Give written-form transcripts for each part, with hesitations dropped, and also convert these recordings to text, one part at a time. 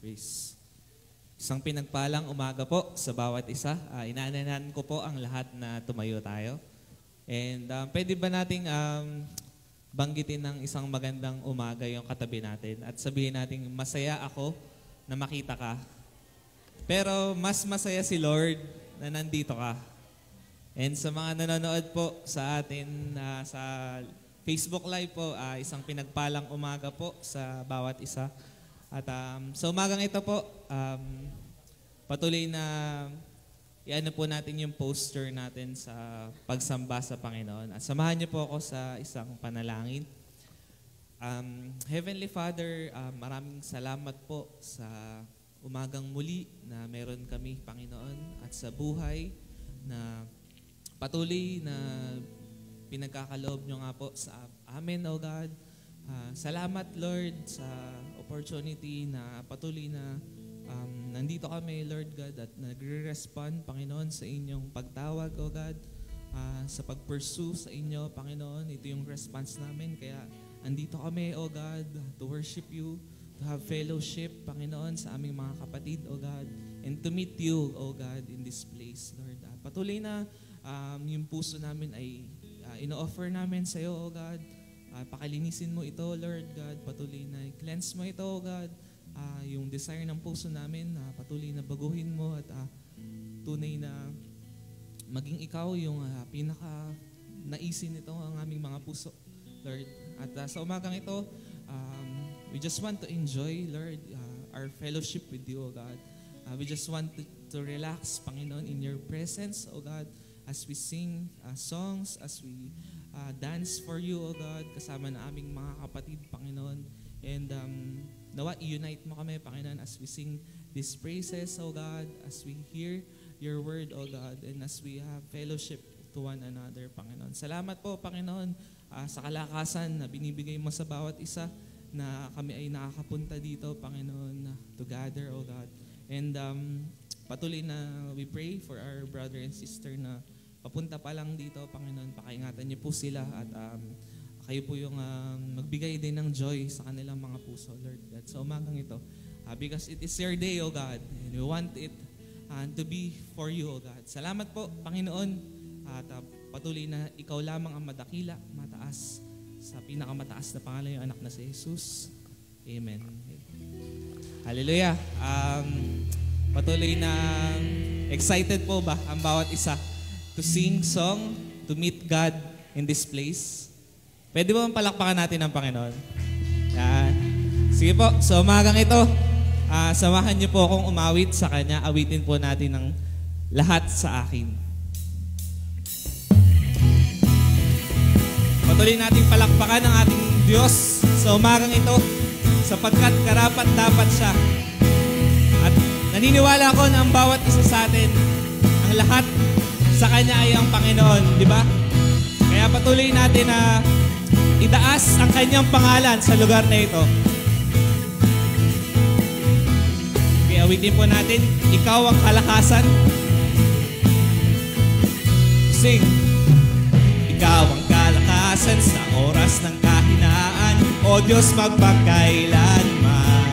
Praise. Isang pinagpalang umaga po sa bawat isa. Inaanahan ko po ang lahat na tumayo tayo. And pwede ba nating banggitin ng isang magandang umaga yung katabi natin at sabihin natin, masaya ako na makita ka. Pero mas masaya si Lord na nandito ka. And sa mga nanonood po sa atin sa Facebook Live po, isang pinagpalang umaga po sa bawat isa. At sa umagang ito po, patuloy na iano po natin yung poster natin sa pagsamba sa Panginoon. At samahan niyo po ako sa isang panalangin. Heavenly Father, maraming salamat po sa umagang muli na meron kami, Panginoon, at sa buhay na patuloy na pinagkakaloob nyo nga po sa amin, O God. Salamat, Lord, sa opportunity na patuloy na nandito kami, Lord God, at nagre-respond, Panginoon, sa inyong pagtawag, O God, sa pag-pursue sa inyo, Panginoon. Ito yung response namin, kaya andito kami, O God, to worship you, to have fellowship, Panginoon, sa aming mga kapatid, O God, and to meet you, O God, in this place, Lord. Patuloy na yung puso namin ay ino-offer namin sa iyo, O God. Pakalinisin mo ito, Lord God. Patuloy na cleanse mo ito, O God. Yung desire ng puso namin, patuloy na baguhin mo at tunay na maging ikaw yung pinaka-naisin nito ang aming mga puso, Lord. At sa umagang ito, we just want to enjoy, Lord, our fellowship with you, O God. We just want to relax, Panginoon, in your presence, O God, as we sing songs, as we dance for you, O God, kasama na aming mga kapatid, Panginoon. And nawa, i-unite mo kami, Panginoon, as we sing these praises, O God, as we hear your word, O God, and as we have fellowship to one another, Panginoon. Salamat po, Panginoon, sa kalakasan na binibigay mo sa bawat isa na kami ay nakakapunta dito, Panginoon, to gather, O God. And patuloy na we pray for our brother and sister na papunta pa lang dito, Panginoon. Pakaingatan niyo po sila at kayo po yung magbigay din ng joy sa kanilang mga puso, Lord God. Sa umagang ito, because it is your day, O God, and we want it to be for you, O God. Salamat po, Panginoon, at patuloy na ikaw lamang ang madakila, mataas, sa pinakamataas na pangalan yung anak na si Jesus. Amen. Hallelujah. Patuloy na excited po ba ang bawat isa to sing song, to meet God in this place? Pwede ba palakpakan natin ang Panginoon? Yan. Sige po, sa umagang ito, samahan niyo po akong umawit sa Kanya. Awitin po natin ng lahat sa akin. Patuloy nating palakpakan ang ating Diyos sa umagang ito sapagkat karapat dapat siya. At naniniwala ako na ang bawat isa sa atin, ang lahat sa Kanya ay ang Panginoon, di ba? Kaya patuloy natin na itaas ang Kanyang pangalan sa lugar na ito. Kaya awitin po natin, ikaw ang kalakasan. Sing. Ikaw ang kalakasan sa oras ng kahinaan, O Diyos magpakailanman.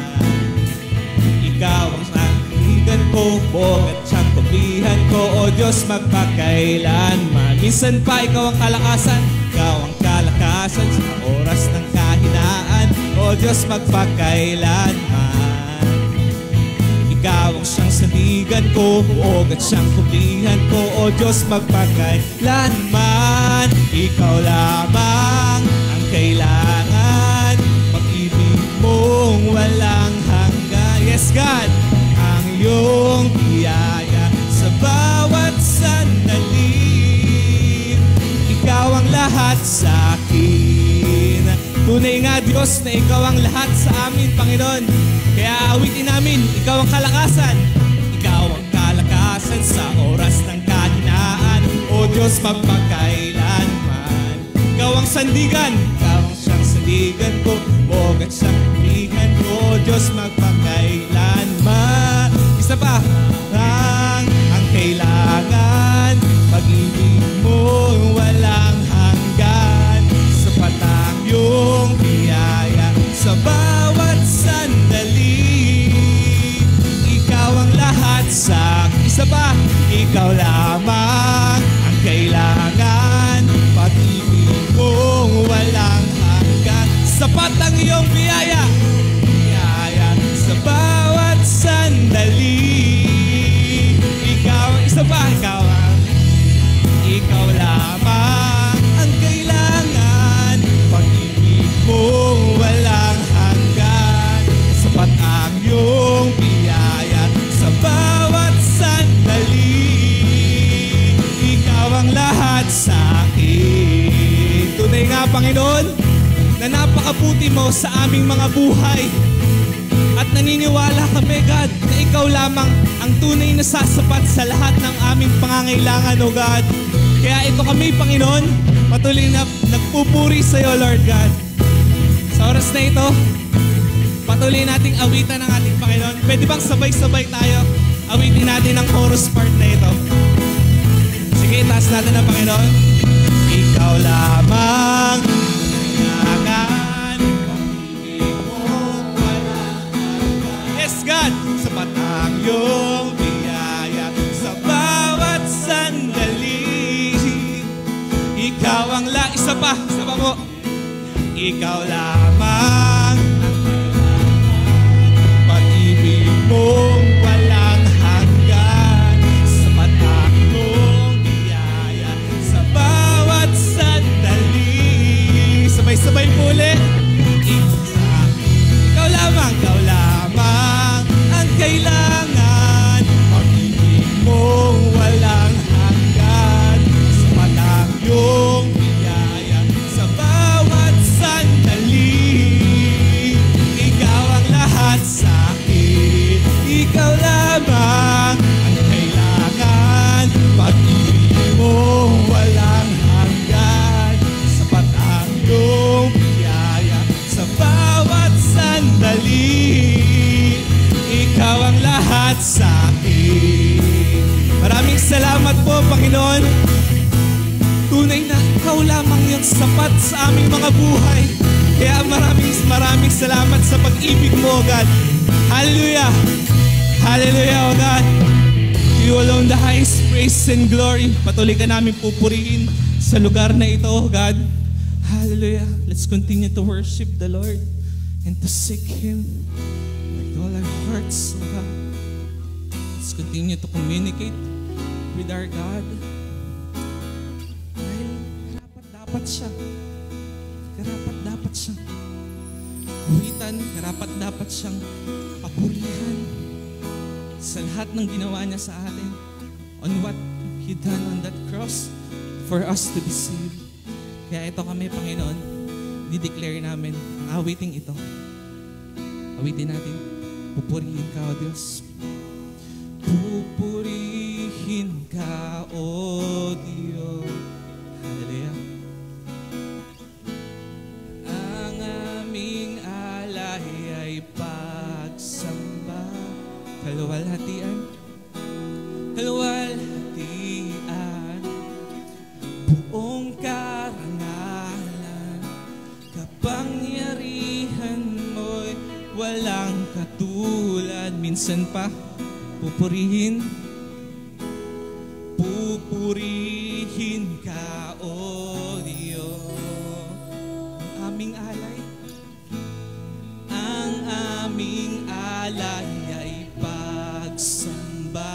Ikaw ang sandigan ko, at siyang kupihan ko, O Diyos magpakailanman. Minsan pa ikaw ang kalakasan, ikaw ang kalakasan sa oras ng kahinaan, O Diyos magpakailanman. Ikaw ang siyang sandigan ko, at siyang kupihan ko, O Diyos magpakailanman. Ikaw lamang ang kailangan, pag-ibig mong walang hanggan. Yes, God, ang iyong biyaya sa bawat sandali. Ikaw ang lahat sa akin. Tunay nga, Diyos, na ikaw ang lahat sa amin, Panginoon. Kaya awitin namin, ikaw ang kalakasan. Ikaw ang kalakasan sa oras ng kahinaan, O Diyos magpakailanman. Ikaw ang sandigan, ikaw ang siyang sandigan ko, at siyang kupihan ko, O Diyos magpakailanman. Isa pa, ang kailangan, pag-ibig mo walang hanggan, sapat ang iyong biyaya sa bawat sandali. Isa pa, ikaw lamang ang kailangan, pag-ibig mong walang hanggan. Sapat ang iyong biyaya, biyaya sa bawat sandali. Ikaw, isa pa, ikaw lamang ang kailangan, pag-ibig mong walang hanggan. Sapat ang iyong biyaya sa bawat sandali. Ikaw ang lahat sa akin. Tunay nga, Panginoon, na napakabuti mo sa aming mga buhay. At naniniwala kami, God, na ikaw lamang ang tunay na sasapat sa lahat ng aming pangangailangan, O God. Kaya ito kami, Panginoon, patuloy na nagpupuri sa iyo, Lord God. Sa oras na ito, patuloy nating awitan ng ating Panginoon. Pwede bang sabay-sabay tayo awitin natin ang chorus part na ito? Sige, taas natin ang Panginoon. Ikaw lamang kailangan, pag-ibig mong walang hanggan. Yes, God! Sapat ang iyong biyaya sa bawat sandali. Ikaw ang isa pa po. Ikaw lamang ang kailangan, pag-ibig mong walang hanggan. Sapat ang iyong biyaya sa bawat sandali. Sabay-sabay po ulit. Ikaw lamang ang kailangan, pag-ibig mong walang hanggan. Sapat ang iyong biyaya sa bawat sandali. Ikaw ang lahat sa akin. Ikaw lamang ang kailangan, pag-ibig mong walang hanggan. Sapat ang iyong biyaya sa bawat sandali. Ikaw ang lahat sa akin. Maraming salamat po, Panginoon. Tunay na ikaw lamang yung sapat sa aming mga buhay. Kaya maraming salamat sa pag-ibig mo, God. Hallelujah! Hallelujah, O God! You alone the highest praise and glory. Patuloy ka namin pupurihin sa lugar na ito, O God. Hallelujah! Let's continue to worship the Lord and to seek Him with all our hearts, O God. Let's continue to communicate with our God. Dahil karapat-dapat siya. Karapat-dapat siyang awitan. Karapat-dapat siyang papurihan sa lahat ng ginawa niya sa atin, on what He done on that cross for us to be saved. Kaya ito kami, Panginoon, dideclare namin ang awiting ito. Awitin natin. Pupurihin ka, O Diyos. Pupurihin ka, O Diyos. Hallelujah. Ang aming alay ay pagsamba. Kaluwalhatian. Kaluwalhatian. Buong karangalan. Kapangyarihan mo'y walang katulad. Minsan pa, pupurihin. Pupurihin ka, O Diyos. Ang aming alay. Ang aming alay ay pagsamba.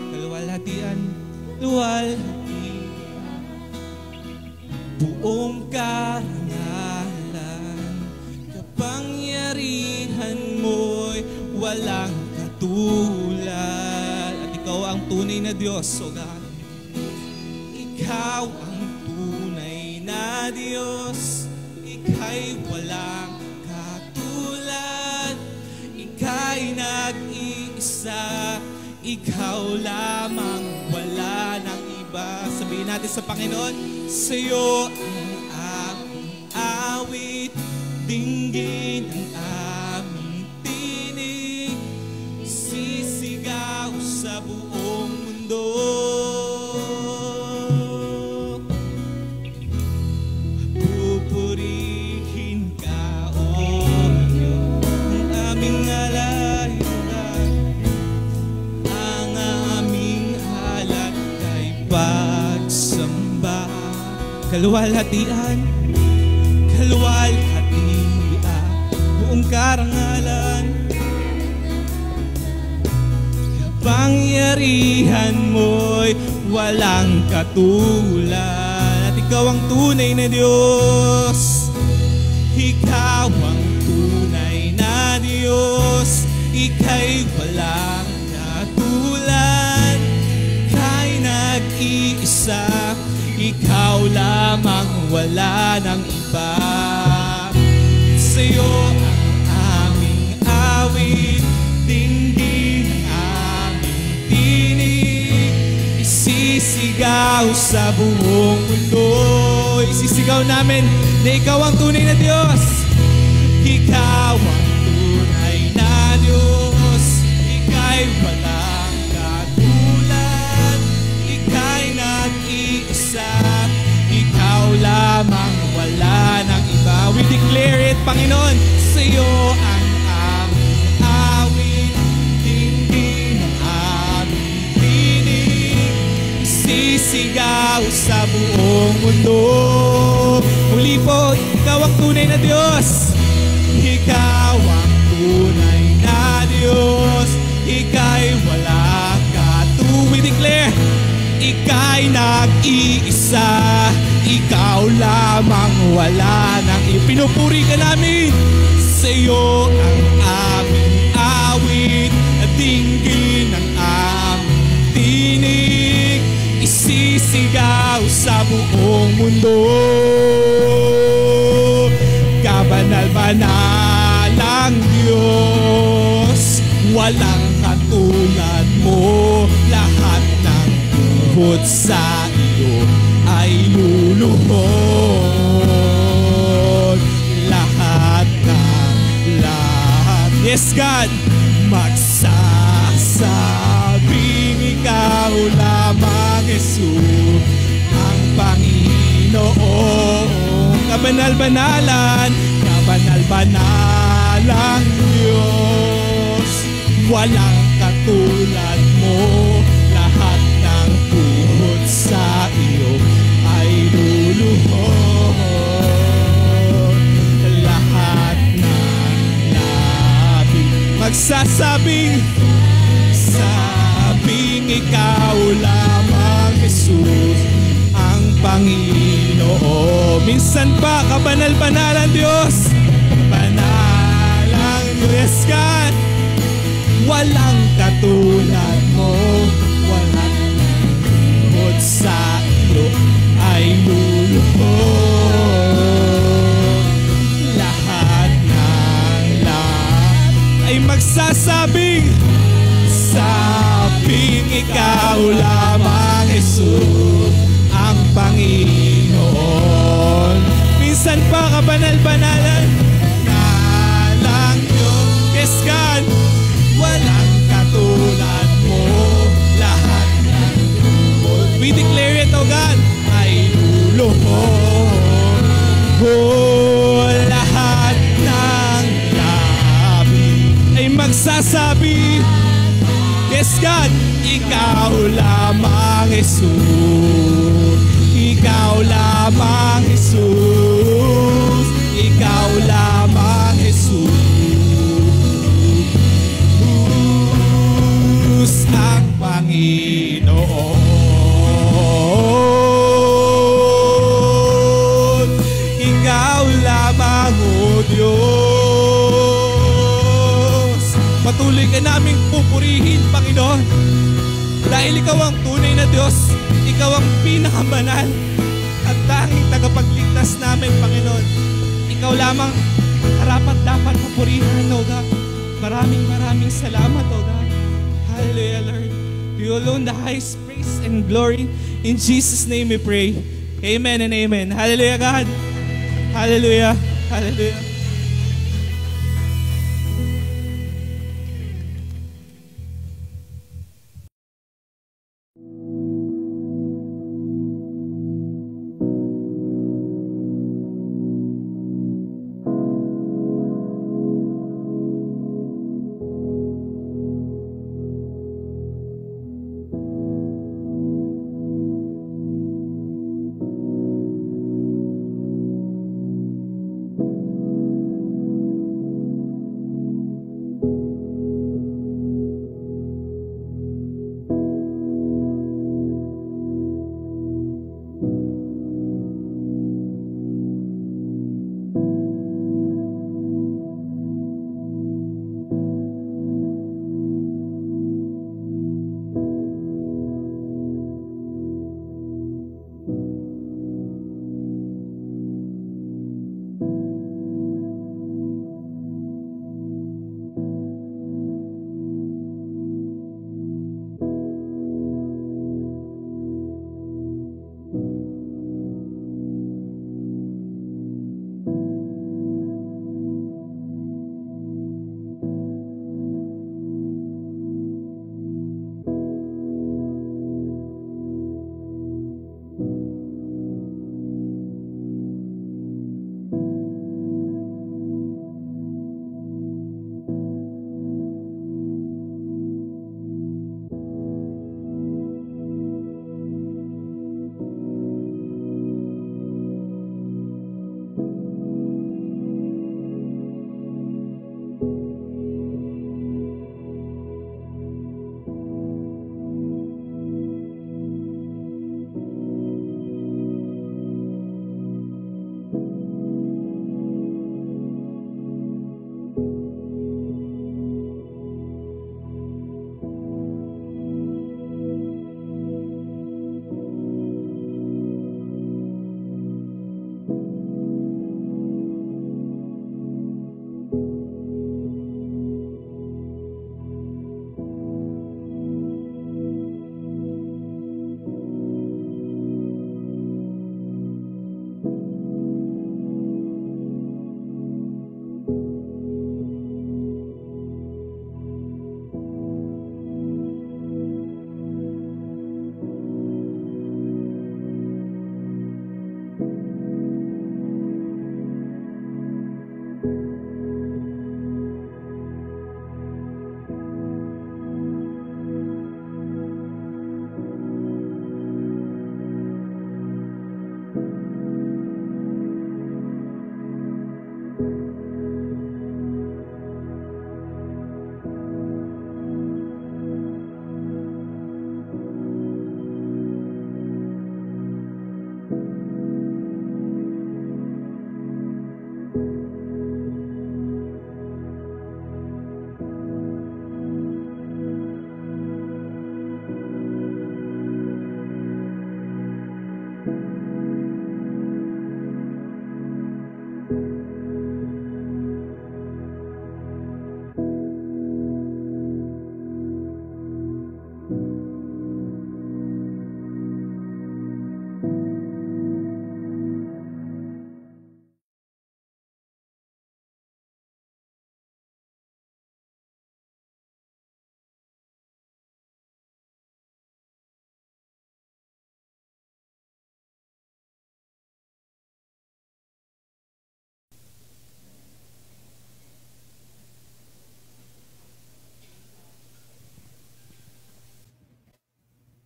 Kaluwalhatian. Luwalhatian. Buong karangalan. Kapangyarihan mo'y walang katulad. At ikaw ang tunay na Diyos, O God. Ikaw ang tunay na Diyos. Ika'y walang katulad. Ika'y nag-iisa. Ikaw lamang, wala nang iba. Sabihin natin sa Panginoon, sa iyo ang aking awit, dinggin ang aming tinig, sisigaw sa buong mundo. Pupurihin ka, O Diyos, ang aming alay, ang Kaluwalhatian, kaluwalhatian, buong karangalan, kapangyarihan mo'y walang katulad. At ikaw ang tunay na Diyos, ikaw ang tunay na Diyos, ika'y walang katulad, ika'y nag-iisa, ikaw lamang, wala nang iba. Sa'yo ang aming awit, dinggin ang aming tinig, isisigaw sa buong mundo. Isisigaw namin na ikaw ang tunay na Diyos, ikaw ang tunay na Diyos, ika'y walang katulad, ika'y nag-iisa, ikaw lamang, wala nang iba. We declare it, Panginoon, sa iyo ang aming awit, dinggin ang aming tinig, isisigaw sa buong mundo. Muli po, ikaw ang tunay na Diyos, ikaw ang tunay na Diyos, ika'y walang katulad. We declare, ika'y nag-iisa, ikaw lamang, wala nang ipinupuri ka namin. Sa iyo ang aming awit, dinggin ang aming tinig, isisigaw sa buong mundo. Kabanal-banalang Diyos, walang katulad mo, lahat ng tuhod sa iyo ay luluhod. Lahat. Yes, God, magsasabing ikaw lamang, Jesus, ang Panginoon. Kabanal-banalan, kabanal-banalang Diyos, walang katulad mo, lahat ng tuhod sa iyo ay luluhod. Lahat ng labi magsasabing, ikaw lamang, Jesus, ang Panginoon. Minsan pa, kabanal-banalan Diyos, banalang Diyos, God, walang katulad mo, walang tuhod sa iyo ay luluhod. Lahat ng lahat ay magsasabing, ikaw lamang, Jesus, ang Panginoon. Minsan pa, kabanal-banalan, nalang Diyos, yes, God, walang katulad mo, lahat ng tuhod, we declare it, oh God, ay luluhod. Oh, lahat ng labi ay magsasabi, yes, God, ikaw lamang, Jesus, ikaw lamang, Jesus, ikaw lamang, Jesus, ang Panginoon. Ikaw lamang, O Diyos, patuloy ka naming pupurihin, Panginoon, dahil ikaw ang tunay na Diyos, ikaw ang pinakabanal at tanging tagapagligtas namin, Panginoon. Ikaw lamang karapat dapat pupurihan, O God. Maraming salamat, O God. Hallelujah, Lord. To you alone the highest praise and glory. In Jesus' name we pray. Amen and amen. Hallelujah, God. Hallelujah. Hallelujah.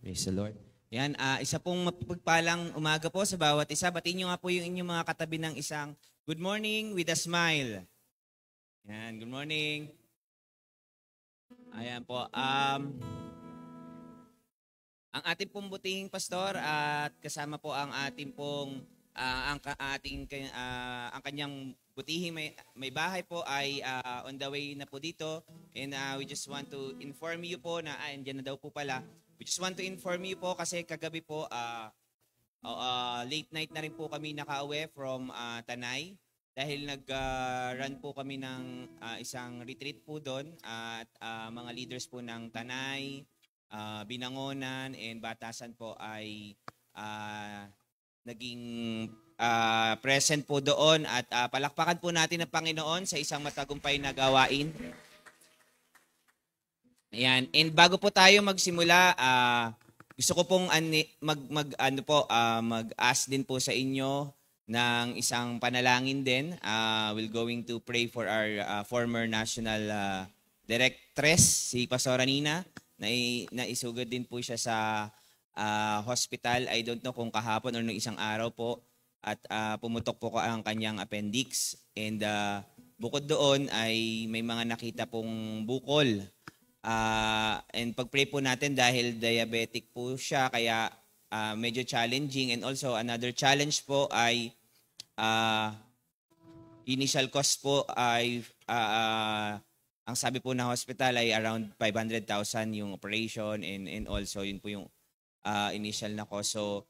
Praise the Lord. Yan, isa pong mapagpalang umaga po sa bawat isa. Batiin nyo nga po yung inyong mga katabi ng isang good morning with a smile. Yan, good morning. Ayan po. Ang ating pong butihing pastor at kasama po ang ating pong ang kanyang butihing may bahay po ay on the way na po dito, and we just want to inform you po na andyan na daw po pala. We just want to inform you po kasi kagabi po late night na rin po kami nakauwi from Tanay dahil nag-run po kami ng isang retreat po doon at mga leaders po ng Tanay, Binangonan and Batasan po ay naging present po doon at palakpakan po natin ang Panginoon sa isang matagumpay na gawain. Ayan. And bago po tayo magsimula, gusto ko pong mag-ask din po sa inyo ng isang panalangin din. We're going to pray for our former national directress, si Pastora Nina. Naisugod din po siya sa hospital. I don't know kung kahapon o nung isang araw po. At pumutok po ang kanyang appendix. And bukod doon ay may mga nakita pong bukol. And pag-pray po natin dahil diabetic po siya, kaya medyo challenging. And also another challenge po ay initial cost po ay ang sabi po ng hospital ay around 500,000 yung operation and also yun po yung initial na cost. So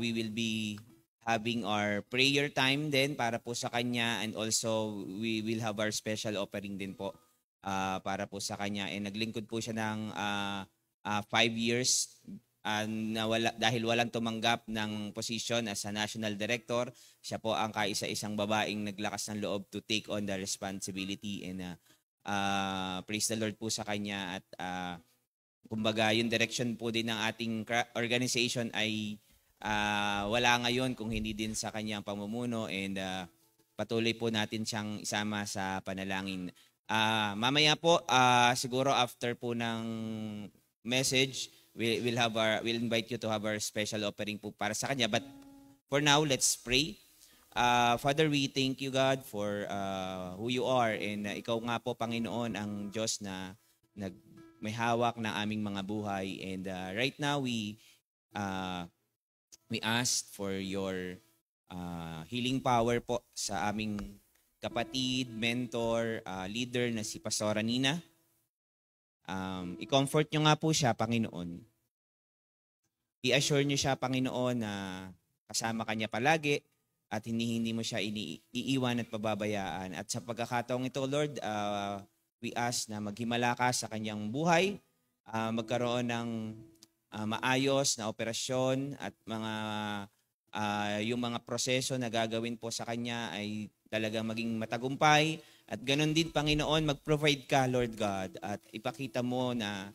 we will be having our prayer time din para po sa kanya, and also we will have our special offering din po para po sa kanya. And naglingkod po siya ng 5 years dahil walang tumanggap ng position as a national director. Siya po ang kaisa-isang babaeng naglakas ng loob to take on the responsibility, and praise the Lord po sa kanya. At kumbaga yung direction po din ng ating organization ay wala ngayon kung hindi din sa kanyang pamumuno, and patuloy po natin siyang isama sa panalangin. Mamaya po siguro after po ng message we'll invite you to have our special offering po para sa kanya, but for now let's pray. Father, we thank you, God, for who you are, and ikaw nga po, Panginoon, ang Diyos na may hawak ng aming mga buhay, and right now we ask for your healing power po sa aming kapatid, mentor, leader na si Pastora Nina. I-comfort nyo nga po siya, Panginoon. I-assure nyo siya, Panginoon, na kasama kanya palagi at hindi mo siya iiwan at pababayaan. At sa pagkakataong ito, Lord, we ask na maghimala ka sa kanyang buhay, magkaroon ng maayos na operasyon at yung mga proseso na gagawin po sa kanya ay talagang maging matagumpay. At ganun din, Panginoon, mag-provide ka, Lord God, at ipakita mo na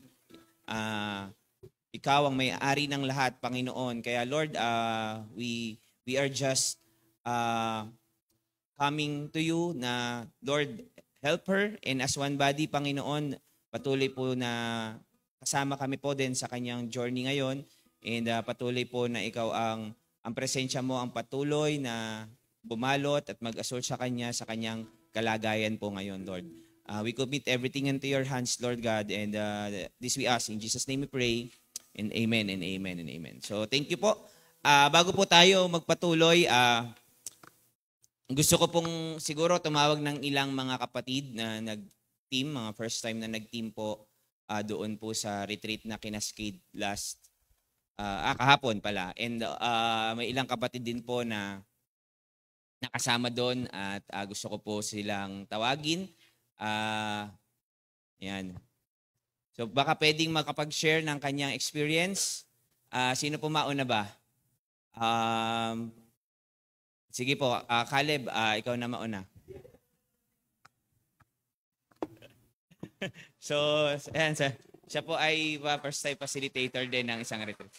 ikaw ang may-ari ng lahat, Panginoon. Kaya, Lord, we are just coming to you na, Lord, help her, and as one body, Panginoon, patuloy po na kasama kami po din sa kanyang journey ngayon, and patuloy po na ikaw ang presensya mo ang patuloy na bumalot at mag-assort sa kanya sa kanyang kalagayan po ngayon, Lord. We commit everything into your hands, Lord God, and this we ask in Jesus' name we pray, and amen and amen and amen. So thank you po. Bago po tayo magpatuloy, gusto ko pong siguro tumawag ng ilang mga kapatid na nag-team, mga first time na nag-team po doon po sa retreat na kinaskade kahapon pala. And may ilang kapatid din po na nakasama doon at gusto ko po silang tawagin. Yan. So baka pwedeng makapag-share ng kanyang experience. Sino po mauna ba? Sige po, Caleb, ikaw na mauna. So, ayan, siya po ay first time facilitator din ng isang retreat.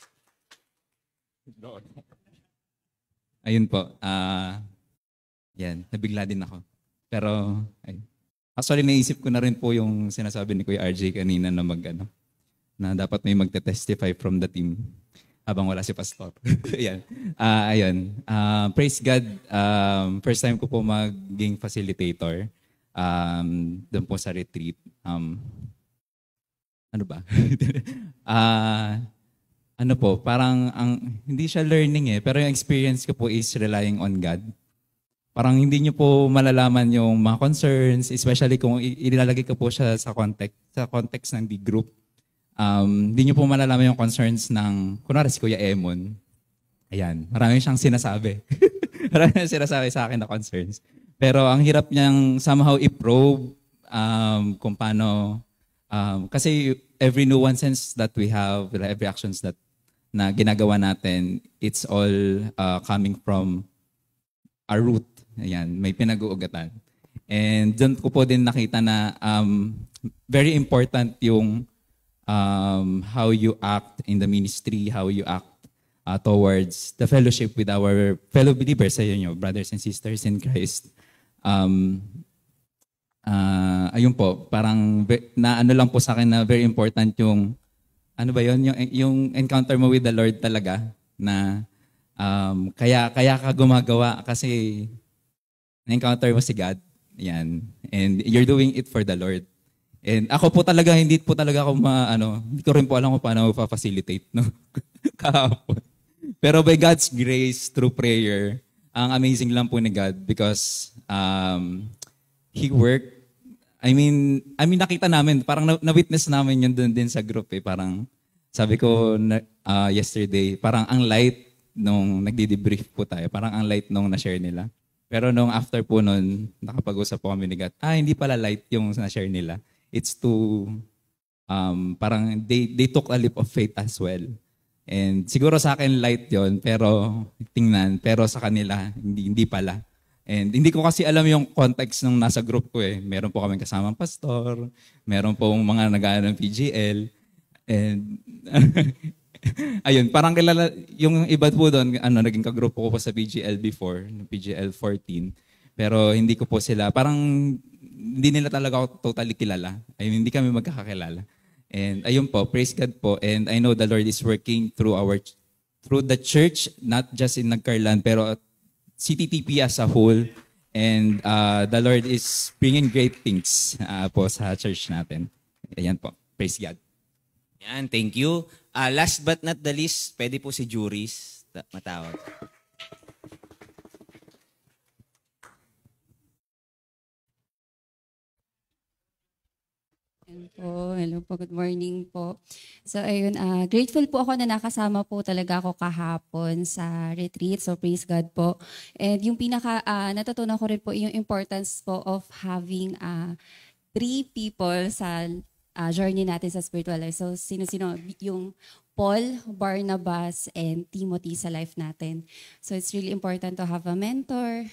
Ayun po. Yan, nabigla din ako. Pero, actually naisip ko na rin po yung sinasabi ni Kuya RJ kanina na na dapat may magte-testify from the team habang wala si Pastor. Ayan. Ayun. Praise God. First time ko po maging facilitator doon po sa retreat. Ano ba? Ano po, parang hindi siya learning pero yung experience ko po is relying on God. Parang hindi nyo po malalaman yung mga concerns, especially kung ilalagay ko po siya sa context ng big group. Hindi nyo po malalaman yung concerns ng, kunwari si Kuya Emon. Ayan, marami siyang sinasabi. Marami siyang sinasabi sa akin na concerns. Pero ang hirap niyang somehow i-probe kung paano, kasi every nuances that we have, every actions that na ginagawa natin, it's all coming from our root. Ayan, may pinag-uugatan. And doon ko po din nakita na very important yung how you act in the ministry, how you act towards the fellowship with our fellow believers, sa inyo, brothers and sisters in Christ. Ayun po, parang na ano lang po sa akin na very important yung ano ba yun? Yung encounter mo with the Lord talaga na kaya ka gumagawa kasi na-encounter mo si God. Yan. And you're doing it for the Lord. And ako po talaga, hindi po talaga ako hindi ko rin po alam kung paano magpa-facilitate, no? Kahapon. Pero by God's grace, through prayer, ang amazing lang po ni God because He worked. I mean, nakita namin, parang na-witness namin yun dun din sa group Parang, sabi ko yesterday, parang ang light nung nagdi-debrief po tayo, parang ang light nung na-share nila. Pero nung after po nun, nakapag-usap po kami ni God, hindi pala light yung na-share nila. It's to, parang they took a leap of faith as well. And siguro sa akin light yon pero sa kanila, hindi pala. And hindi ko kasi alam yung context ng nasa group ko Meron po kaming kasamang pastor, meron po mga nag-aaral ng PGL. And ayun, parang kilala, yung iba po doon, naging kagrupo ko po sa PGL before, PGL 14. Pero hindi ko po sila, parang hindi nila talaga ako totally kilala. Ayun, hindi kami magkakakilala. And ayun po, praise God po. And I know the Lord is working through the church, not just in Nagcarlan, pero CTTP as a whole, and the Lord is bringing great things po sa church natin. Ayan po. Praise God. Yan, thank you. Last but not the least, pwede po si Juris matawag. Hello po, good morning po. So ayun, grateful po ako na nakasama po talaga ako kahapon sa retreat. So praise God po. And yung natutunan ko rin po yung importance po of having 3 people sa journey natin sa spiritual life. So sino-sino? Yung Paul, Barnabas, and Timothy sa life natin. So it's really important to have a mentor,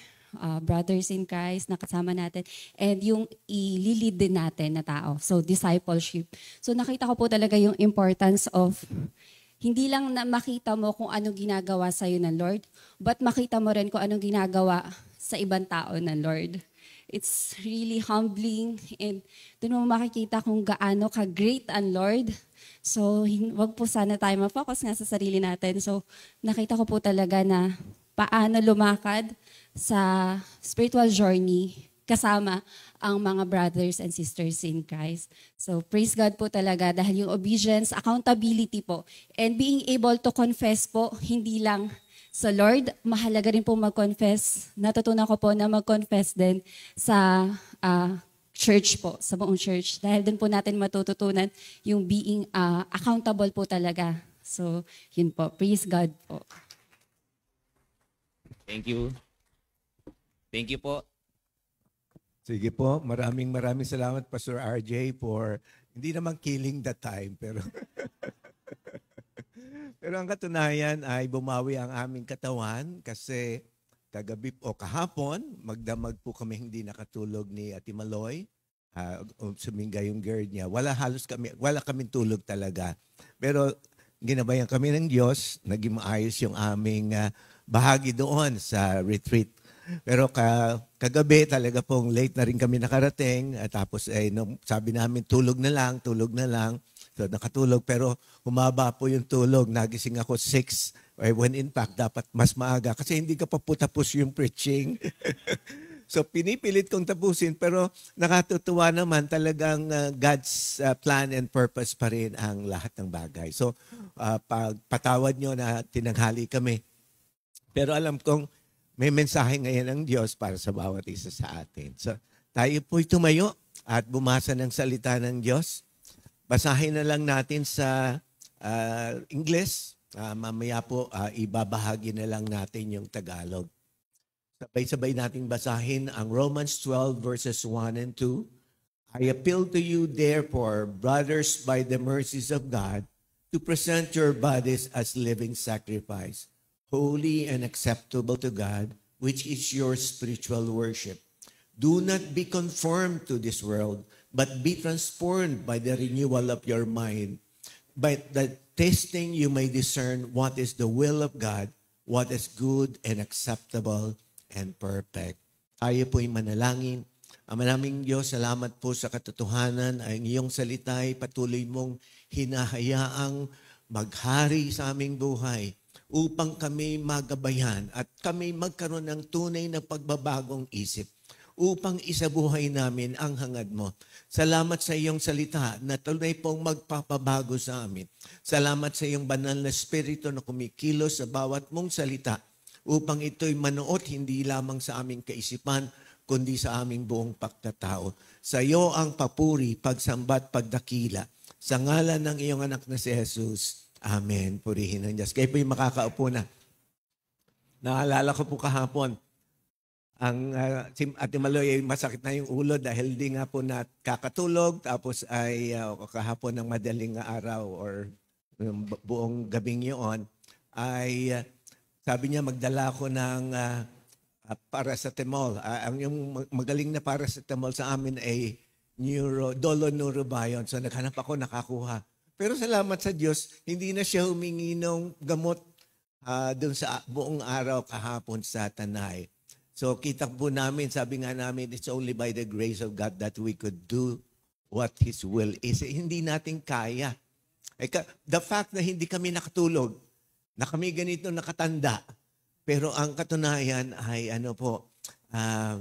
brothers in Christ na kasama natin, and yung i-lead din natin na tao. So, discipleship. So, nakita ko po talaga yung importance of hindi lang na makita mo kung anong ginagawa sa'yo ng Lord, but makita mo rin kung anong ginagawa sa ibang tao ng Lord. It's really humbling, and doon mo makikita kung gaano ka-great ang Lord. So, wag po sana tayo ma-focus nga sa sarili natin. So, nakita ko po talaga na paano lumakad sa spiritual journey kasama ang mga brothers and sisters in Christ. So praise God po talaga dahil yung obedience, accountability po, and being able to confess po, hindi lang sa Lord, mahalaga rin po mag-confess. Natutunan ko po na mag-confess din sa church po, sa buong church. Dahil din po natin matututunan yung being accountable po talaga. So yun po, praise God po. Thank you. Thank you po. Sige po, maraming salamat Pastor RJ for hindi naman killing the time pero pero ang katunayan ay bumawi ang aming katawan kasi kagabi o kahapon magdamag po kami hindi nakatulog ni Ate Maloy. Suminga yung GERD niya. Wala kaming tulog talaga. Pero ginabayan kami ng Diyos, naging maayos yung aming bahagi doon sa retreat. Pero kagabi talaga pong late na rin kami nakarating. At tapos sabi namin tulog na lang. So nakatulog pero humaba po yung tulog. Nagising ako 6 when in fact dapat mas maaga kasi hindi ka pa po tapos yung preaching. So pinipilit kong tapusin pero nakatutuwa naman talagang God's plan and purpose pa rin ang lahat ng bagay. So patawad nyo na tinanghali kami. Pero alam kong may mensahe ngayon ng Diyos para sa bawat isa sa atin. So tayo po'y tumayo at bumasa ng salita ng Diyos. Basahin na lang natin sa English. Mamaya po ibabahagi na lang natin yung Tagalog. Sabay-sabay nating basahin ang Romans 12 verses 1 and 2. I appeal to you therefore, brothers, by the mercies of God, to present your bodies as living sacrifice, holy and acceptable to God, which is your spiritual worship. Do not be conformed to this world, but be transformed by the renewal of your mind. By the testing you may discern what is the will of God, what is good and acceptable and perfect. Tayo po'y manalangin. Ama naming Diyos, salamat po sa katotohanan. Ang iyong salita ay patuloy mong hinahayaang maghari sa aming buhay upang kami magabayan at kami magkaroon ng tunay na pagbabagong isip upang isabuhay namin ang hangad mo. Salamat sa iyong salita na tuloy pong magpapabago sa amin. Salamat sa iyong banal na espiritu na kumikilos sa bawat mong salita upang ito'y manuot hindi lamang sa aming kaisipan, kundi sa aming buong pagkatao. Sa iyo ang papuri, pagsambat, pagdakila. Sa ngalan ng iyong anak na si Jesus. Amen. Purihin ng Diyos. Kayo po'y makakaupo na. Naalala ko po kahapon, ang si Ate Maloy ay masakit na yung ulo dahil di nga po nakakatulog. Tapos ay kahapon ng madaling araw or buong gabing yun ay sabi niya magdala ko ng paracetamol. Ang yung magaling na paracetamol sa amin ay Doloneurobion. So naghanap ako, nakakuha. Pero salamat sa Diyos, hindi na siya humingi ng gamot doon sa buong araw kahapon sa Tanay. So kita po namin, sabi nga namin, it's only by the grace of God that we could do what His will is. Hindi natin kaya. The fact na hindi kami nakatulog, na kami ganito nakatanda, pero ang katunayan ay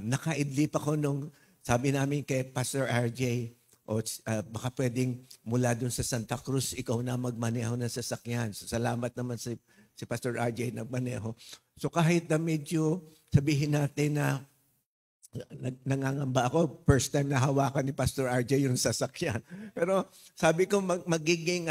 nakaidlip ako nung sabi namin kay Pastor RJ, baka pwedeng mula dun sa Santa Cruz, ikaw na magmaneho ng sasakyan. So, salamat naman si Pastor RJ nagmaneho. So kahit na medyo sabihin natin na nangangamba ako, first time na hawakan ni Pastor RJ yung sasakyan. Pero sabi ko magiging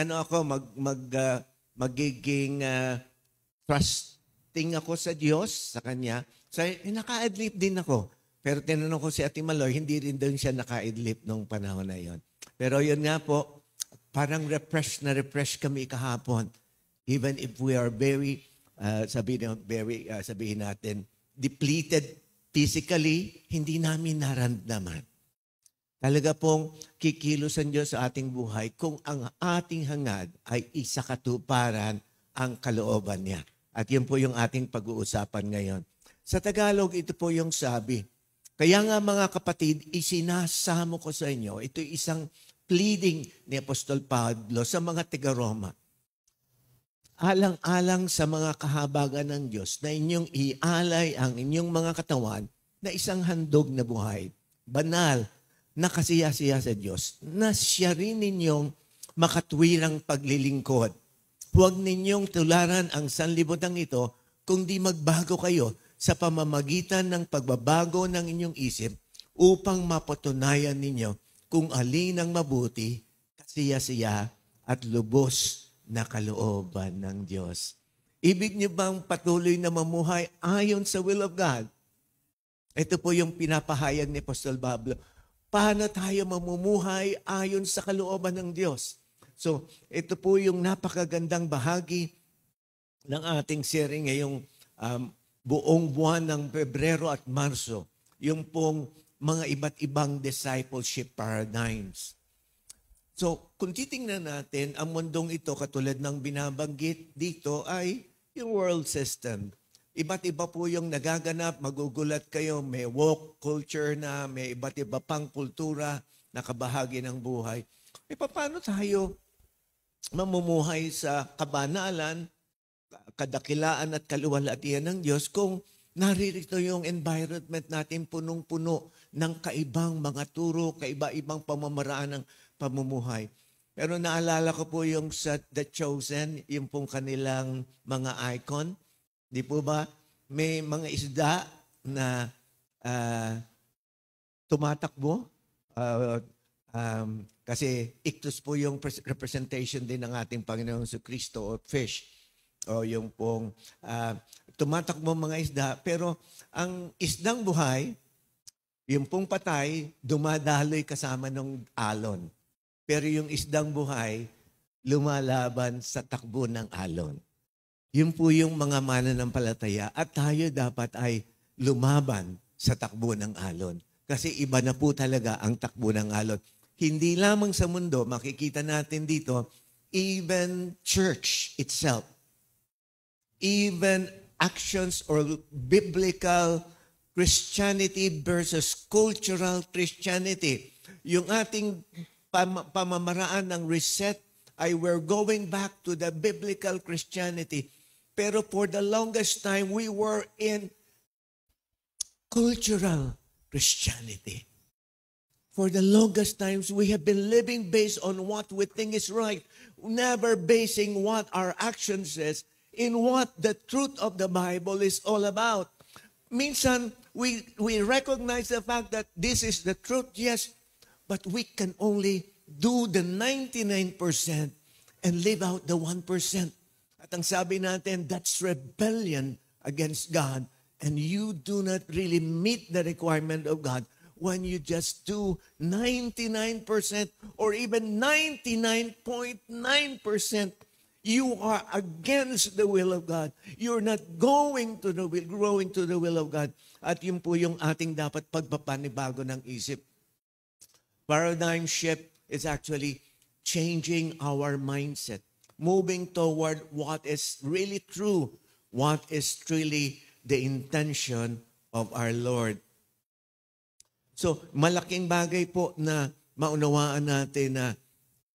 trusting ako sa Diyos, sa Kanya. So, naka-adlip din ako. Pero tinanong ko si Ate Maloy, hindi rin doon siya naka-adlip nung panahon na yon. Pero yun nga po, parang refresh kami kahapon. Even if we are very, sabihin natin, depleted physically, hindi namin naramdaman. Talaga pong kikilos ang Diyos sa ating buhay kung ang ating hangad ay isakatuparan ang kalooban niya. At yun po yung ating pag-uusapan ngayon. Sa Tagalog, ito po yung sabi. Kaya nga mga kapatid, isinasamo ko sa inyo, ito isang pleading ni Apostol Pablo sa mga taga-Roma. Alang-alang sa mga kahabagan ng Diyos na inyong ialay ang inyong mga katawan na isang handog na buhay, banal, nakasiya-siya sa Diyos, na siya rin ninyong makatwirang paglilingkod. Huwag ninyong tularan ang sanlibutan ito kung di magbago kayo sa pamamagitan ng pagbabago ng inyong isip upang mapatunayan ninyo kung alin ang mabuti, kasiya-siya at lubos na kalooban ng Diyos. Ibig niyo bang patuloy na mamuhay ayon sa will of God? Ito po yung pinapahayag ni Apostol Pablo. Paano tayo mamumuhay ayon sa kalooban ng Diyos? So, ito po yung napakagandang bahagi ng ating sharing ngayong buong buwan ng Pebrero at Marso. Yung pong mga iba't ibang discipleship paradigms. So, kung titingnan natin, ang mundong ito, katulad ng binabanggit dito, ay yung world system. Iba't iba po yung nagaganap, magugulat kayo, may woke culture na, may iba't iba pang kultura na kabahagi ng buhay. Paano tayo mamumuhay sa kabanalan, kadakilaan at kaluwalhatian ng Diyos kung naririto yung environment natin punong-puno ng kaibang mga turo, kaiba-ibang pamamaraan ng pamumuhay. Pero naalala ko po yung sa The Chosen, yung pong kanilang mga icon. Di po ba? May mga isda na tumatakbo. Kasi ictus po yung representation din ng ating Panginoong Kristo o fish. O yung pong tumatakbo mga isda. Pero ang isdang buhay, yung pong patay, dumadaloy kasama ng alon. Pero yung isdang buhay, lumalaban sa takbo ng alon. Yun po yung mga mananampalataya at tayo dapat ay lumaban sa takbo ng alon. Kasi iba na po talaga ang takbo ng alon. Hindi lamang sa mundo, makikita natin dito, even church itself, even actions or biblical Christianity versus cultural Christianity. Yung ating pamamaraan ng reset ay we're going back to the biblical Christianity. Pero for the longest time, we were in cultural Christianity. For the longest times, we have been living based on what we think is right, never basing what our action says in what the truth of the Bible is all about. Minsan, we recognize the fact that this is the truth, yes, but we can only do the 99% and live out the 1%. At ang sabi natin, that's rebellion against God. And you do not really meet the requirement of God when you just do 99% or even 99.9%. You are against the will of God. You're not growing to the will of God. At yun po yung ating dapat pagpapanibago ng isip. Paradigm shift is actually changing our mindset, moving toward what is really true, what is truly the intention of our Lord. So, malaking bagay po na maunawaan natin na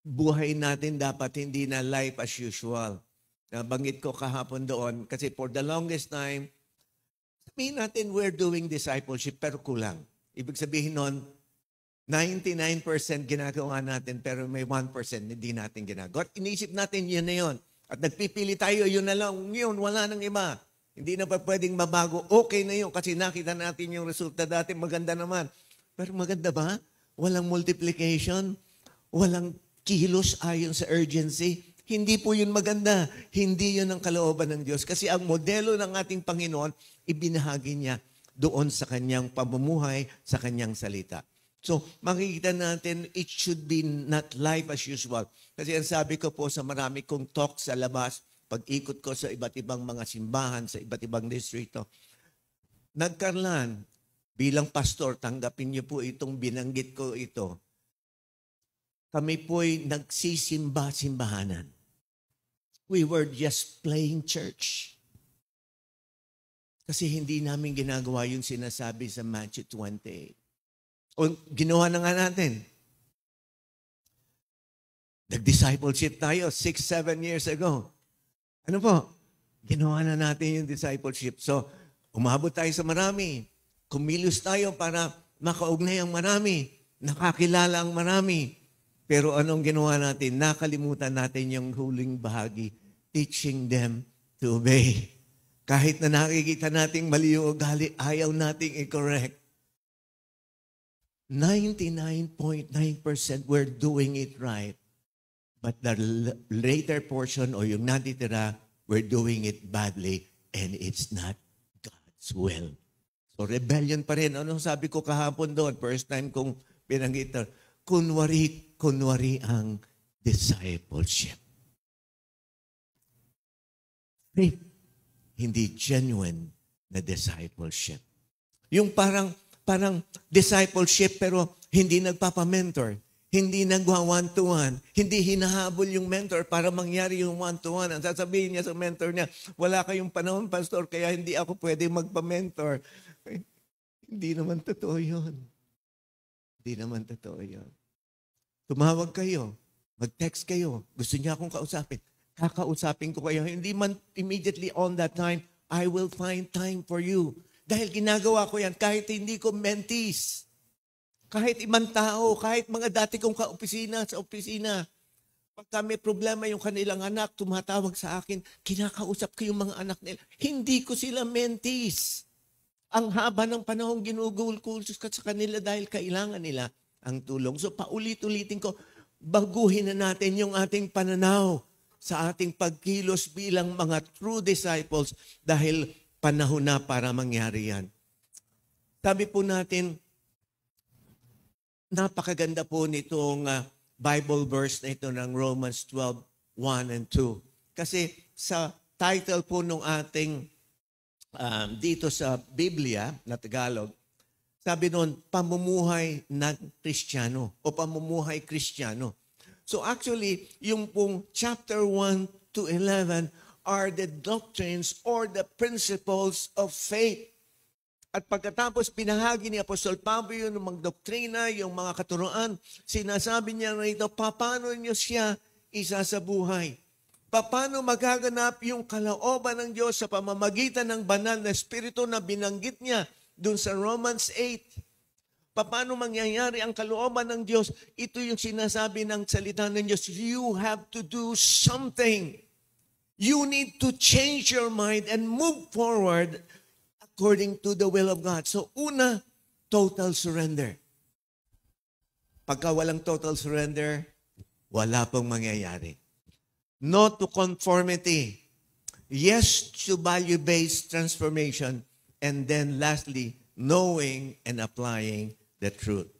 buhay natin dapat hindi na life as usual. Nabanggit ko kahapon doon kasi for the longest time, sabihin natin we're doing discipleship pero kulang. Ibig sabihin nun, 99% ginagawa natin pero may 1% hindi natin ginagawa. At inisip natin yun na yun. At nagpipili tayo, yun na lang, yun, wala nang iba. Hindi na pa pwedeng mabago. Okay na yun kasi nakita natin yung resulta dati, maganda naman. Pero maganda ba? Walang multiplication, walang kilos ayon sa urgency. Hindi po yun maganda. Hindi yun ang kalooban ng Diyos. Kasi ang modelo ng ating Panginoon, ibinahagi niya doon sa kanyang pamumuhay, sa kanyang salita. So, makikita natin, it should be not life as usual. Kasi ang sabi ko po sa marami kong talk sa labas, pag-ikot ko sa iba't ibang mga simbahan, sa iba't ibang distrito, nagkarlan, bilang pastor, tanggapin niyo po itong binanggit ko ito. Kami po'y nagsisimba-simbahanan. We were just playing church. Kasi hindi namin ginagawa yung sinasabi sa Matthew 28. O ginawa na nga natin. Nag-discipleship tayo 6-7 years ago. Ano po? Ginawa na natin yung discipleship. So, umabot tayo sa marami. Kumilos tayo para makaugnay ang marami. Nakakilala ang marami. Pero anong ginawa natin? Nakalimutan natin yung huling bahagi. Teaching them to obey. Kahit na nakikita nating mali yung ugali, ayaw nating i-correct. 99.9% we're doing it right. But the later portion o yung natitira, we're doing it badly and it's not God's will. So rebellion pa rin. Anong sabi ko kahapon doon? First time kong binanggit. Kunwari ang discipleship. Faith, hindi genuine na discipleship. Yung parang discipleship pero hindi nagpapamentor. Hindi nagwa one-to-one. Hindi hinahabol yung mentor para mangyari yung one-to-one. Ang sasabihin niya sa mentor niya, wala kayong panahon, pastor, kaya hindi ako pwede magpa-mentor. Hindi naman totoo yun. Hindi naman totoo yun. Tumawag kayo. Mag-text kayo. Gusto niya akong kausapin. Kakausapin ko kayo. Hindi man immediately on that time, I will find time for you. Dahil ginagawa ko yan kahit hindi ko mentees. Kahit ibang tao, kahit mga dati kong kaopisina sa opisina. Pagka may problema yung kanilang anak, tumatawag sa akin, kinakausap ko yung mga anak nila. Hindi ko sila mentees. Ang haba ng panahon ginugol ko sa kanila dahil kailangan nila ang tulong. So paulit-ulitin ko, baguhin na natin yung ating pananaw sa ating pagkilos bilang mga true disciples dahil panahon na para mangyari yan. Sabi po natin, napakaganda po nitong Bible verse na ito ng Romans 12:1 and 2. Kasi sa title po nung ating dito sa Biblia na Tagalog, sabi noon, pamumuhay ng Kristiyano o pamumuhay Kristiyano. So actually, yung pong chapter 1 to 11 are the doctrines or the principles of faith. At pagkatapos pinahagi ni Apostol Pablo yung mga doktrina, yung mga katuruan, sinasabi niya rito, paano niyo siya isasabuhay? Paano magaganap yung kalooban ng Diyos sa pamamagitan ng banal na Espiritu na binanggit niya dun sa Romans 8? Paano mangyayari ang kalooban ng Diyos? Ito yung sinasabi ng salita ng Diyos. You have to do something. You need to change your mind and move forward according to the will of God. So una, total surrender. Pagka walang total surrender, wala pong mangyayari. No to conformity. Yes to value-based transformation. And then lastly, knowing and applying the truth.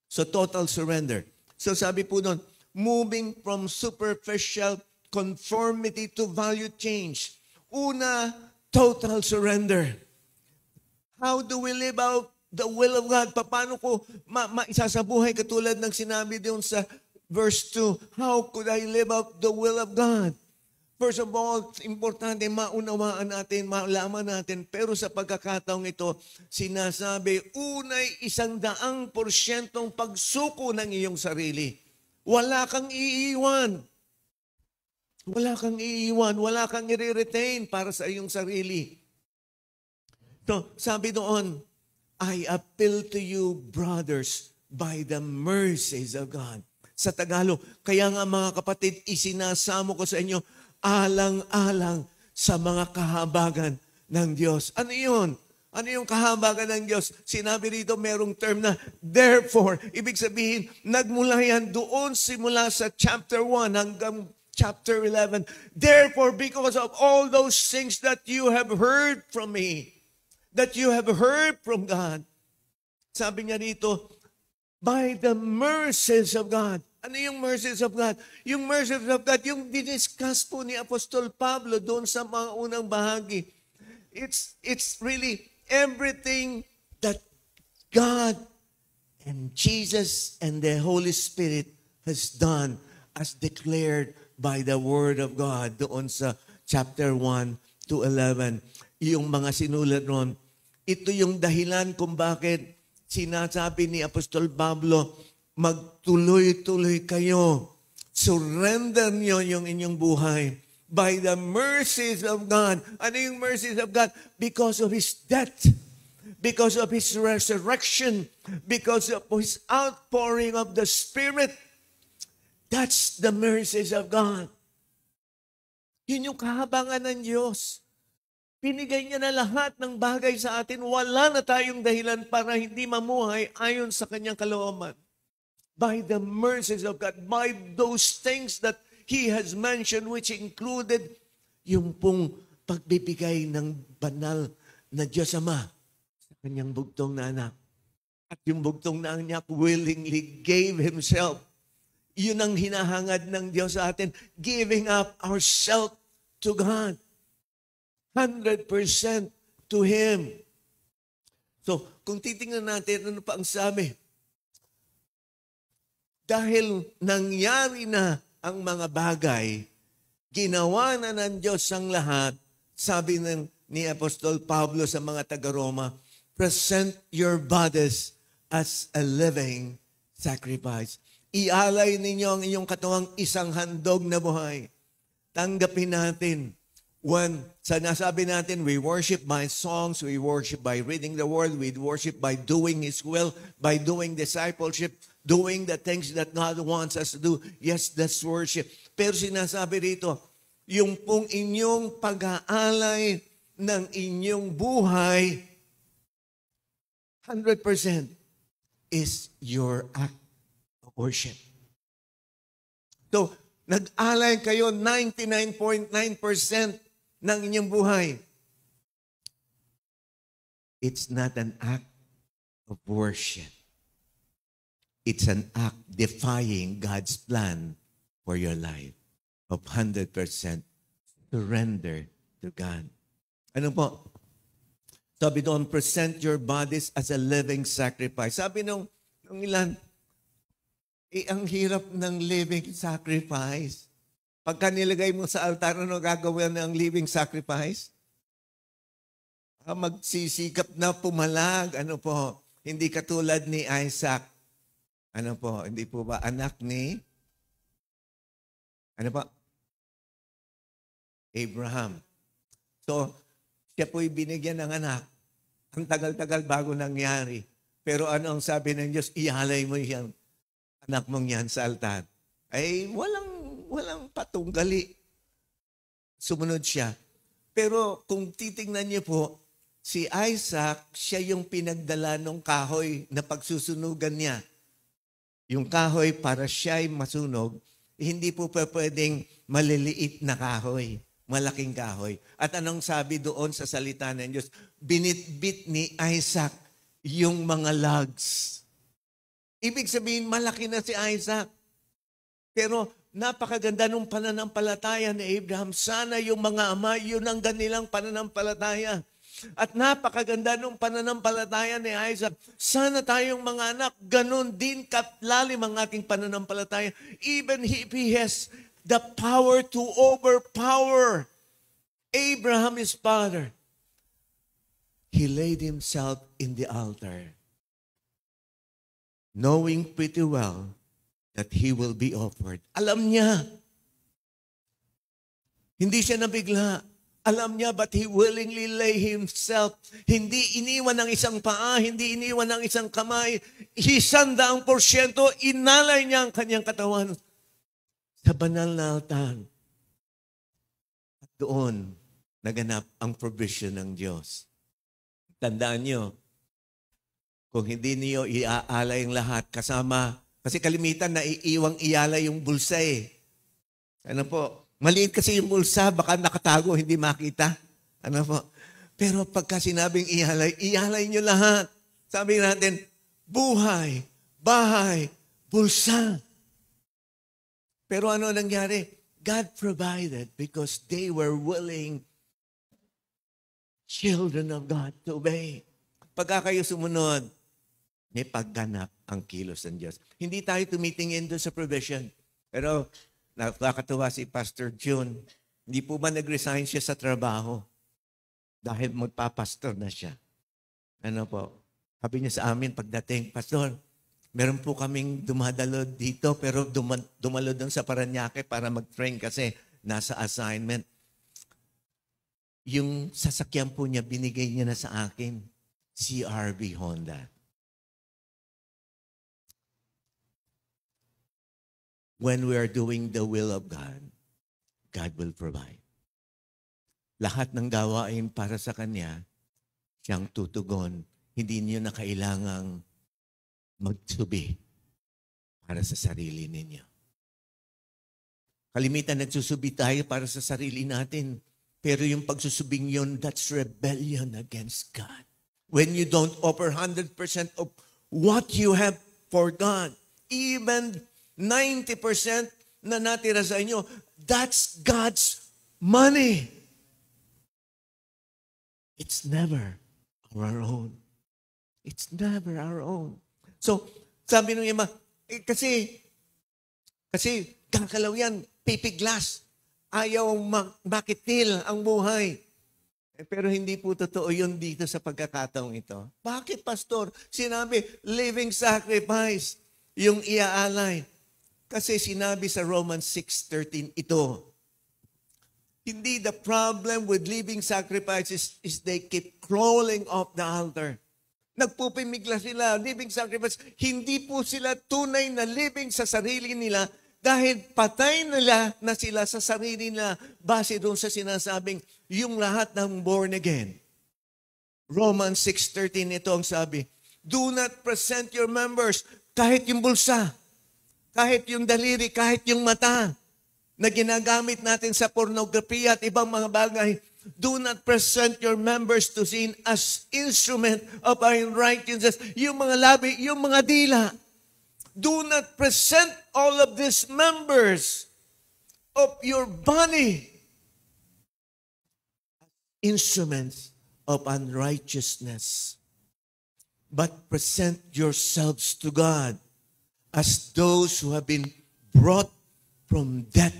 So total surrender. So sabi po nun, moving from superficial conformity to value change. Una, total surrender. How do we live out the will of God? Paano ko maisasabuhay katulad ng sinabi doon sa verse 2, how could I live out the will of God? First of all, importante maunawaan natin, malaman natin, pero sa pagkakataong ito, sinasabi, unay 100% pagsuko ng iyong sarili. Wala kang iiwan. Wala kang iiwan. Wala kang i-retain para sa iyong sarili. So, sabi doon, I appeal to you, brothers, by the mercies of God. Sa Tagalog, kaya nga mga kapatid, isinasamo ko sa inyo, alang-alang sa mga kahabagan ng Diyos. Ano yun? Ano yung kahabagan ng Diyos? Sinabi rito, merong term na, therefore, ibig sabihin, nagmula yan doon simula sa chapter 1 hanggang chapter 11. Therefore, because of all those things that you have heard from me, that you have heard from God, sabi niya rito, by the mercies of God. Ano yung mercies of God? Yung mercies of God, yung diniscuss po ni Apostol Pablo doon sa mga unang bahagi. It's really everything that God and Jesus and the Holy Spirit has done as declared by the Word of God doon sa chapter 1 to 11. Yung mga sinulat ron, ito yung dahilan kung bakit sinasabi ni Apostol Pablo, magtuloy-tuloy kayo. Surrender niyo yung inyong buhay by the mercies of God. Ano yung mercies of God? Because of His death, because of His resurrection, because of His outpouring of the Spirit. That's the mercies of God. Yun yung kahabangan ng Diyos. Pinigay niya na lahat ng bagay sa atin. Wala na tayong dahilan para hindi mamuhay ayon sa kanyang kalooban. By the mercies of God, by those things that He has mentioned, which included yung pong pagbibigay ng banal na Diyos Ama sa kanyang bugtong na anak. At yung bugtong na anak willingly gave Himself. Yun ang hinahangad ng Diyos sa atin, giving up ourselves to God. 100% to Him. So, kung titingnan natin, ano pa ang sabi? Dahil nangyari na ang mga bagay, ginawa na ng Diyos ang lahat, sabi ni Apostol Pablo sa mga taga-Roma, present your bodies as a living sacrifice. Ialay ninyo ang inyong katawang isang handog na buhay. Tanggapin natin. When sinasabi natin, we worship by songs, we worship by reading the word, we worship by doing His will, by doing discipleship, doing the things that God wants us to do. Yes, that's worship. Pero sinasabi rito, yung pong inyong pag-aalay ng inyong buhay, 100% is your act of worship. So, nag-alay kayo 99.9% ng inyong buhay. It's not an act of worship. It's an act defying God's plan for your life of 100% surrender to God. Ano po? Sabi doon, present your bodies as a living sacrifice. Sabi nung ilan, ang hirap ng living sacrifice. Pagka nilagay mo sa altar, ano gagawin ng living sacrifice? Magsisikap na pumalag. Ano po? Hindi katulad ni Isaac. Ano po? Hindi po ba anak ni? Ano po? Abraham. So, siya po'y binigyan ng anak. Ang tagal-tagal bago nangyari. Pero ano ang sabi ng Diyos? Ihalay mo yan. Anak mong yan sa altar. Ay, walang patunggali. Sumunod siya. Pero kung titingnan niyo po, si Isaac, siya yung pinagdala ng kahoy na pagsusunugan niya. Yung kahoy para siya'y masunog, hindi po pwedeng maliliit na kahoy, malaking kahoy. At anong sabi doon sa salita ng Diyos? Binitbit ni Isaac yung mga logs. Ibig sabihin, malaki na si Isaac. Pero napakaganda ng pananampalataya ni Abraham. Sana yung mga ama, yun ang ganilang pananampalataya. At napakaganda ng pananampalataya ni Isaac. Sana tayong mga anak, ganun din katlalim ang ating pananampalataya. Even if he has the power to overpower Abraham, his father, he laid himself in the altar, knowing pretty well that he will be offered. Alam niya. Hindi siya nabigla. Alam niya, but he willingly lay himself. Hindi iniwan ng isang paa, hindi iniwan ng isang kamay. 100%, inalay niya ang kanyang katawan sa banal na altar. At doon, naganap ang provision ng Diyos. Tandaan niyo, kung hindi niyo iaalay ang lahat kasama, kasi kalimitan na iiwang ialay yung bulsa eh. Ano po? Maliit kasi yung bulsa, baka nakatago, hindi makita. Ano po? Pero pagka sinabing ialay nyo lahat. Sabi natin, buhay, bahay, bulsa. Pero ano nangyari? God provided because they were willing children of God to obey. Pagka kayo sumunod, may pagganap ang kilos ng Diyos. Hindi tayo tumitingin doon sa provision. Pero nakakatuwa si Pastor June, hindi po ba nag-resign siya sa trabaho dahil magpapastor na siya? Ano po? Sabi niya sa amin pagdating, Pastor, meron po kaming dumadalo dito pero dumalo doon sa Parañaque para mag-train kasi nasa assignment. Yung sasakyan po niya, binigay niya na sa akin, CRV Honda. When we are doing the will of God, God will provide. Lahat ng gawain para sa Kanya, siyang tutugon. Hindi niyo na kailangang magsubi para sa sarili ninyo. Kalimitan nagsusubi tayo para sa sarili natin. Pero yung pagsusubing yun, that's rebellion against God. When you don't offer 100% of what you have for God, even 90% na natira sa inyo, that's God's money. It's never our own. It's never our own. So, sabi nung ima, kasi kakalaw yan, pipiglas. Ayaw makitil ang buhay. Pero hindi po totoo yun dito sa pagkakataong ito. Bakit, Pastor? Sinabi, living sacrifice, yung iaalay. Kasi sinabi sa Romans 6:13 ito, hindi the problem with living sacrifices is they keep crawling off the altar. Nagpupimigla sila, living sacrifice. Hindi po sila tunay na living sa sarili nila dahil patay nila na sila sa sarili nila base doon sa sinasabing yung lahat ng born again. Romans 6:13 ito ang sabi, do not present your members, kahit yung bulsa, kahit yung daliri, kahit yung mata na ginagamit natin sa pornography at ibang mga bagay. Do not present your members to sin as instrument of our unrighteousness. Yung mga labi, yung mga dila. Do not present all of these members of your body instruments of unrighteousness, but present yourselves to God as those who have been brought from death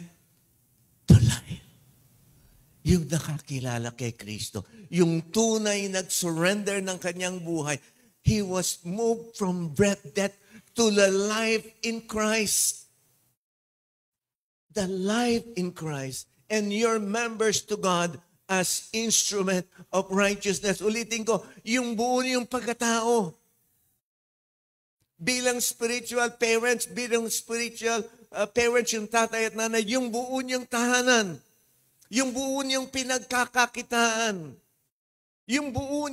to life. Yung nakakilala kay Kristo, yung tunay nag-surrender ng kanyang buhay, he was moved from death to the life in Christ. The life in Christ. And your members to God as instrument of righteousness. Ulitin ko, yung buo niyong pagkatao. Bilang spiritual parents, bilang spiritual parents, yung tatay at nanay, yung buo niyong tahanan, yung buo niyong pinagkakakitaan, yung buo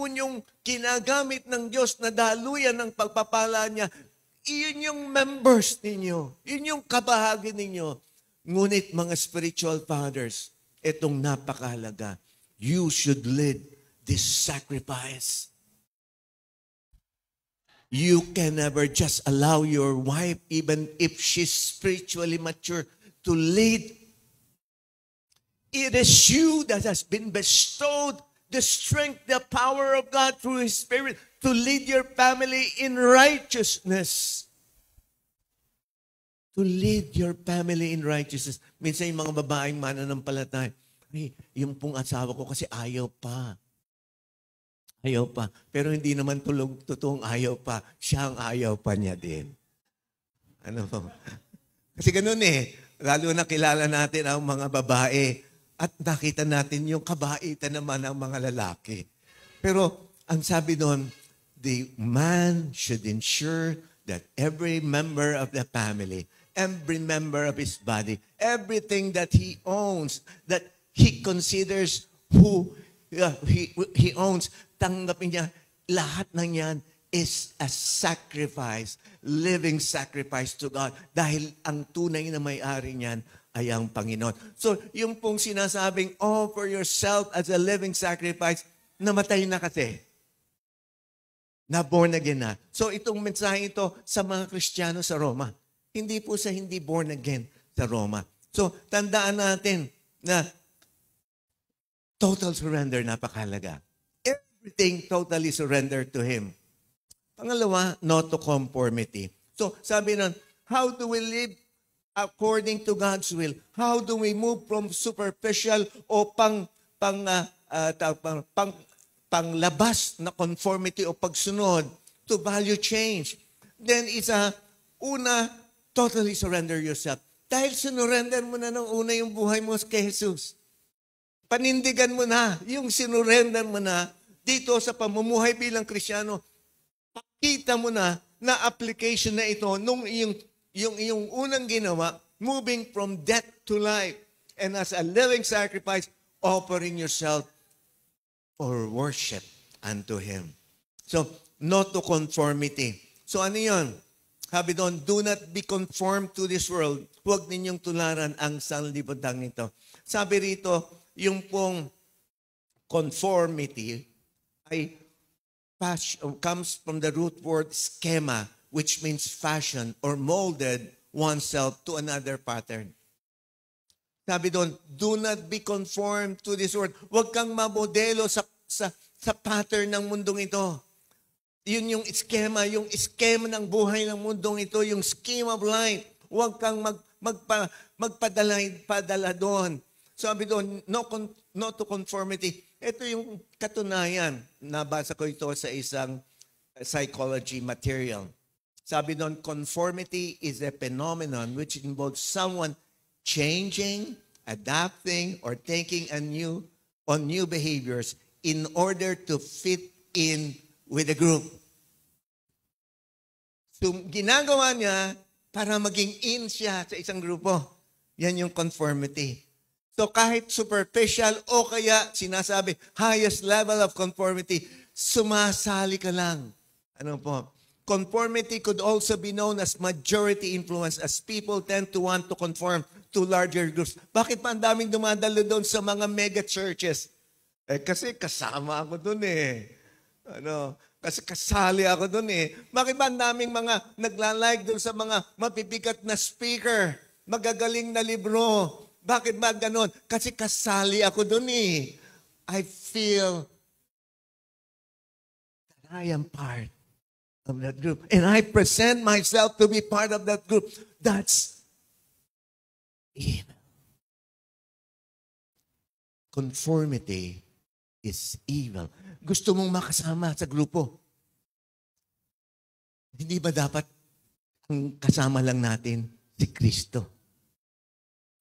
niyong kinagamit ng Diyos na daluyan ng pagpapala niya, iyon yung members ninyo, yun yung kabahagi ninyo. Ngunit mga spiritual fathers, itong napakahalaga. You should lead this sacrifice. You can never just allow your wife, even if she's spiritually mature, to lead. It is you that has been bestowed the strength, the power of God through His Spirit to lead your family in righteousness. To lead your family in righteousness. Minsan yung mga babaeng mananampalataya, yung pong asawa ko kasi ayaw pa. Ayaw pa. Pero hindi naman totoong ayaw pa. Siya ang ayaw pa niya din. Ano po? Kasi ganun eh. Lalo na kilala natin ang mga babae at nakita natin yung kabaitan naman ng mga lalaki. Pero ang sabi doon, the man should ensure that every member of the family, every member of his body, everything that he owns, that he considers who he owns, tanggapin niya, lahat ng yan is a sacrifice, living sacrifice to God. Dahil ang tunay na may-ari niyan ay ang Panginoon. So, yung pong sinasabing, offer yourself as a living sacrifice, namatay na kasi. Na born again na. So, itong mensahe ito sa mga Kristiyano sa Roma. Hindi po sa hindi born again sa Roma. So, tandaan natin na total surrender, napakahalaga. Everything totally surrender to Him. Pangalawa, no to conformity. So, sabi nun, how do we live according to God's will? How do we move from superficial o panglabas na conformity o pagsunod to value change? Then una, totally surrender yourself. Dahil sinurrender mo na ng una yung buhay mo kay Jesus. Panindigan mo na, yung sinurrender mo na dito sa pamumuhay bilang Kristiyano, pakita mo na application na ito nung yung unang ginawa, moving from death to life. And as a living sacrifice, offering yourself for worship unto Him. So, not to conformity. So, ano yun? Sabi doon, do not be conformed to this world. Huwag ninyong tularan ang sanlibutan nito. Sabi rito, yung pong conformity ay comes from the root word schema, which means fashion or molded oneself to another pattern. Sabi doon, do not be conformed to this world. Huwag kang mamodelo sa pattern ng mundong ito. Yun yung schema ng buhay ng mundong ito, yung scheme of life. Huwag kang magpadala doon. Sabi doon, no to conformity. Ito yung katunayan. Nabasa ko ito sa isang psychology material. Sabi doon, conformity is a phenomenon which involves someone changing, adapting, or taking on new behaviors in order to fit in with the group. So, ginagawa niya para maging in siya sa isang grupo. Yan yung conformity. So, kahit superficial o kaya sinasabi, highest level of conformity, sumasali ka lang. Ano po? Conformity could also be known as majority influence as people tend to want to conform to larger groups. Bakit pa ang daming dumadalo doon sa mga mega churches? Kasi kasama ako doon Kasi kasali ako doon Bakit ba ang daming mga nagla-like doon sa mga mapipikat na speaker, magagaling na libro? Bakit ba ganon? Kasi kasali ako doon I feel that I am part of that group. And I present myself to be part of that group. That's evil. Conformity is evil. Gusto mong makasama sa grupo. Hindi ba dapat ang kasama lang natin si Kristo?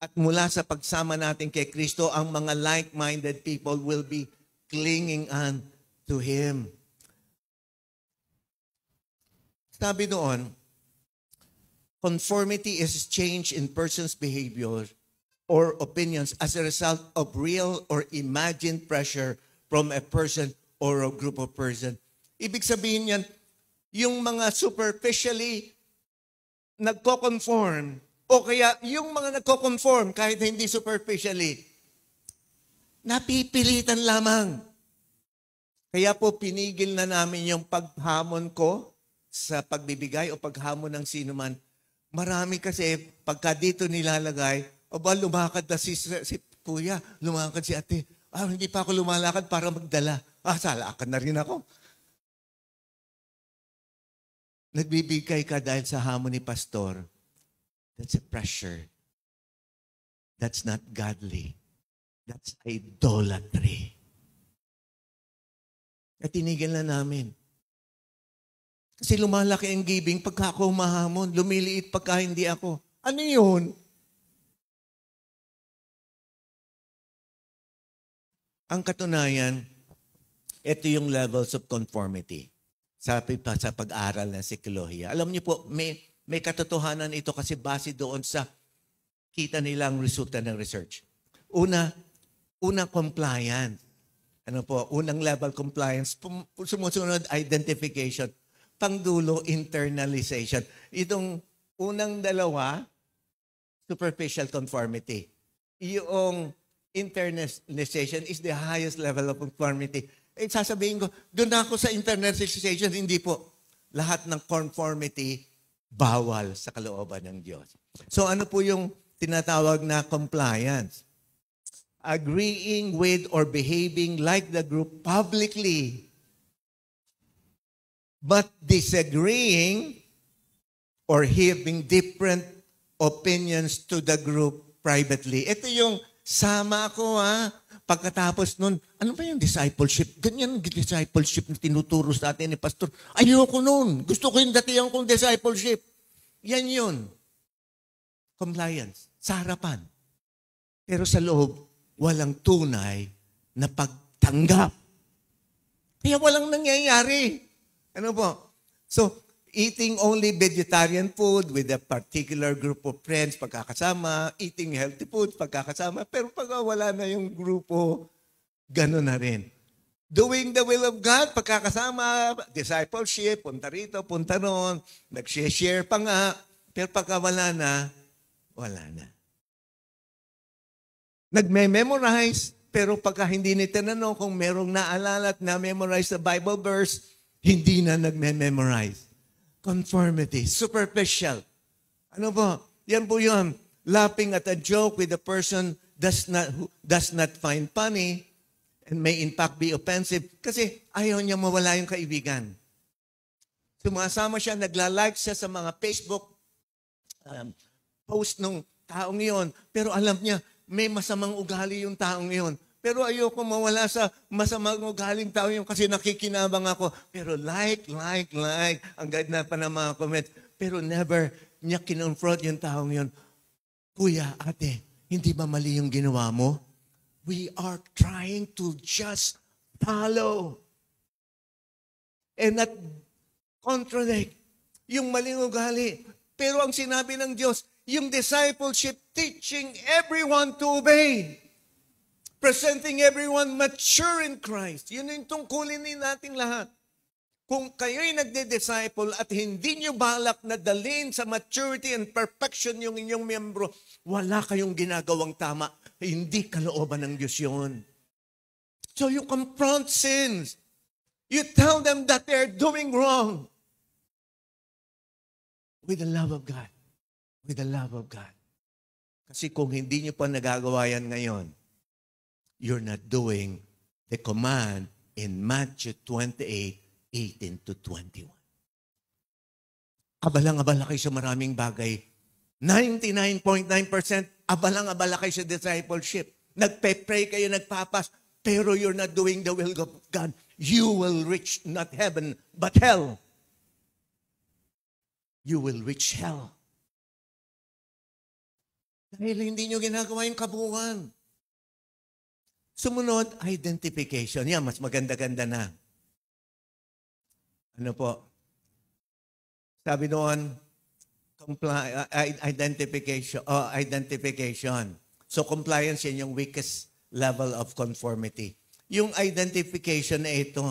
At mula sa pagsama natin kay Kristo, ang mga like-minded people will be clinging on to Him. Sabi doon, conformity is change in person's behavior or opinions as a result of real or imagined pressure from a person or a group of person. Ibig sabihin yan, yung mga superficially nagko-conform o kaya yung mga nagko-conform kahit hindi superficially, napipilitan lamang. Kaya po pinigil na namin yung paghamon ko sa pagbibigay o paghamon ng sino man. Marami kasi pagka dito nilalagay, lumakad na si kuya, lumakad si ate. Hindi pa ako lumalakad para magdala. Salakad na rin ako. Nagbibigay ka dahil sa hamon ni pastor. That's a pressure. That's not godly. That's idolatry. At tinigil na namin. Kasi lumalaki ang giving pagka ako mahamon. Lumiliit pagka hindi ako. Ano yun? Ang katunayan, ito yung levels of conformity sa pag-aaral ng psikolohiya. Alam niyo po, may katotohanan ito kasi base doon sa kita nilang resulta ng research. Una compliance. Unang level compliance. Sumusunod identification. Pangdulo, internalization. Itong unang dalawa, superficial conformity. Yung internalization is the highest level of conformity. Sasabihin ko, doon ako sa internalization, hindi po. Lahat ng conformity, bawal sa kalooban ng Diyos. So ano po yung tinatawag na compliance? Agreeing with or behaving like the group publicly, but disagreeing or having different opinions to the group privately. Ito yung sama ako Pagkatapos nun, ano ba yung discipleship? Ganyan discipleship na tinuturo sa atin ni pastor. Ayoko nun. Gusto ko yung datihan kong discipleship. Yan yun. Compliance. Sa harapan. Pero sa loob, walang tunay na pagtanggap. Kaya walang nangyayari. Ano po? So, eating only vegetarian food with a particular group of friends pagkakasama, eating healthy food pagkakasama, pero pag wala na yung grupo, gano'n na rin. Doing the will of God pagkakasama, discipleship, punta rito, punta roon, nag-share pa nga, pero pagka wala na, wala na. Nagme-memorize, pero pagka hindi ni tinanong kung merong naalala at na-memorize sa Bible verse, hindi na nagme-memorize. Conformity, superficial. Ano po? Yan po yun. Laughing at a joke with a person who does not find funny and may in fact be offensive kasi ayaw niya mawala yung kaibigan. Sumasama siya, nagla-like siya sa mga Facebook post ng taong iyon, pero alam niya, may masamang ugali yung taong iyon. Pero ayoko mawala sa masamang ugaling tao yung kasi nakikinabang ako. Pero like, ang ganda pa ng mga comments. Pero never niya kinonfront yung taong yun. Kuya, ate, hindi ba mali yung ginawa mo? We are trying to just follow and not contradict yung maling ugali. Pero ang sinabi ng Diyos, yung discipleship teaching everyone to obey. Presenting everyone mature in Christ. Yun yung tungkulin nating lahat. Kung kayo'y nagde-disciple at hindi nyo balak na dalhin sa maturity and perfection yung inyong miyembro, wala kayong ginagawang tama. Hindi kalooban ng Diyos yun. So you confront sins. You tell them that they're doing wrong. With the love of God. With the love of God. Kasi kung hindi nyo pa nagagawa yan ngayon, you're not doing the command in Matthew 28:18 to 21. Abalang-abala kayo sa maraming bagay. 99.9% abalang-abala kayo sa discipleship. Nagpe-pray kayo, nagpapas, pero you're not doing the will of God. You will reach not heaven, but hell. You will reach hell. Dahil hindi nyo ginagawa yung kabuuan. Sumunod, identification. Yan, mas maganda-ganda na. Ano po? Sabi doon, identification. So compliance yan yung weakest level of conformity. Yung identification na ito,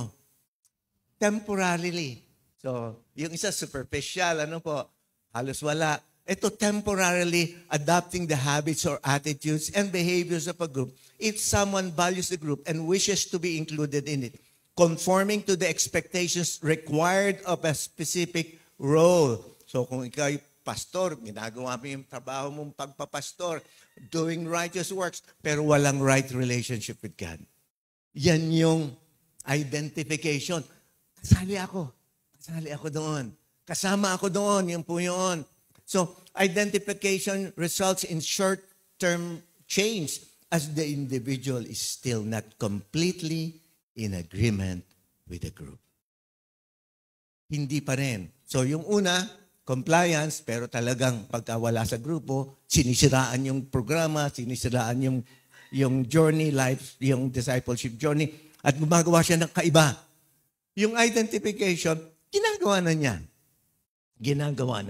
temporarily. So, yung isa superficial, ano po, halos wala. Ito temporarily adopting the habits or attitudes and behaviors of a group if someone values the group and wishes to be included in it, conforming to the expectations required of a specific role. So kung ikaw ay pastor, ginagawa mo yung trabaho mong pagpapastor, doing righteous works, pero walang right relationship with God. Yan yung identification. Kasali ako doon. Kasama ako doon, yun po yun. So, identification results in short-term change as the individual is still not completely in agreement with the group. Hindi pa rin. So, yung una, compliance, pero talagang pagkawala sa grupo, sinisiraan yung programa, sinisiraan yung journey, life, yung discipleship journey, at gumagawa siya ng kaiba. Yung identification, ginagawa na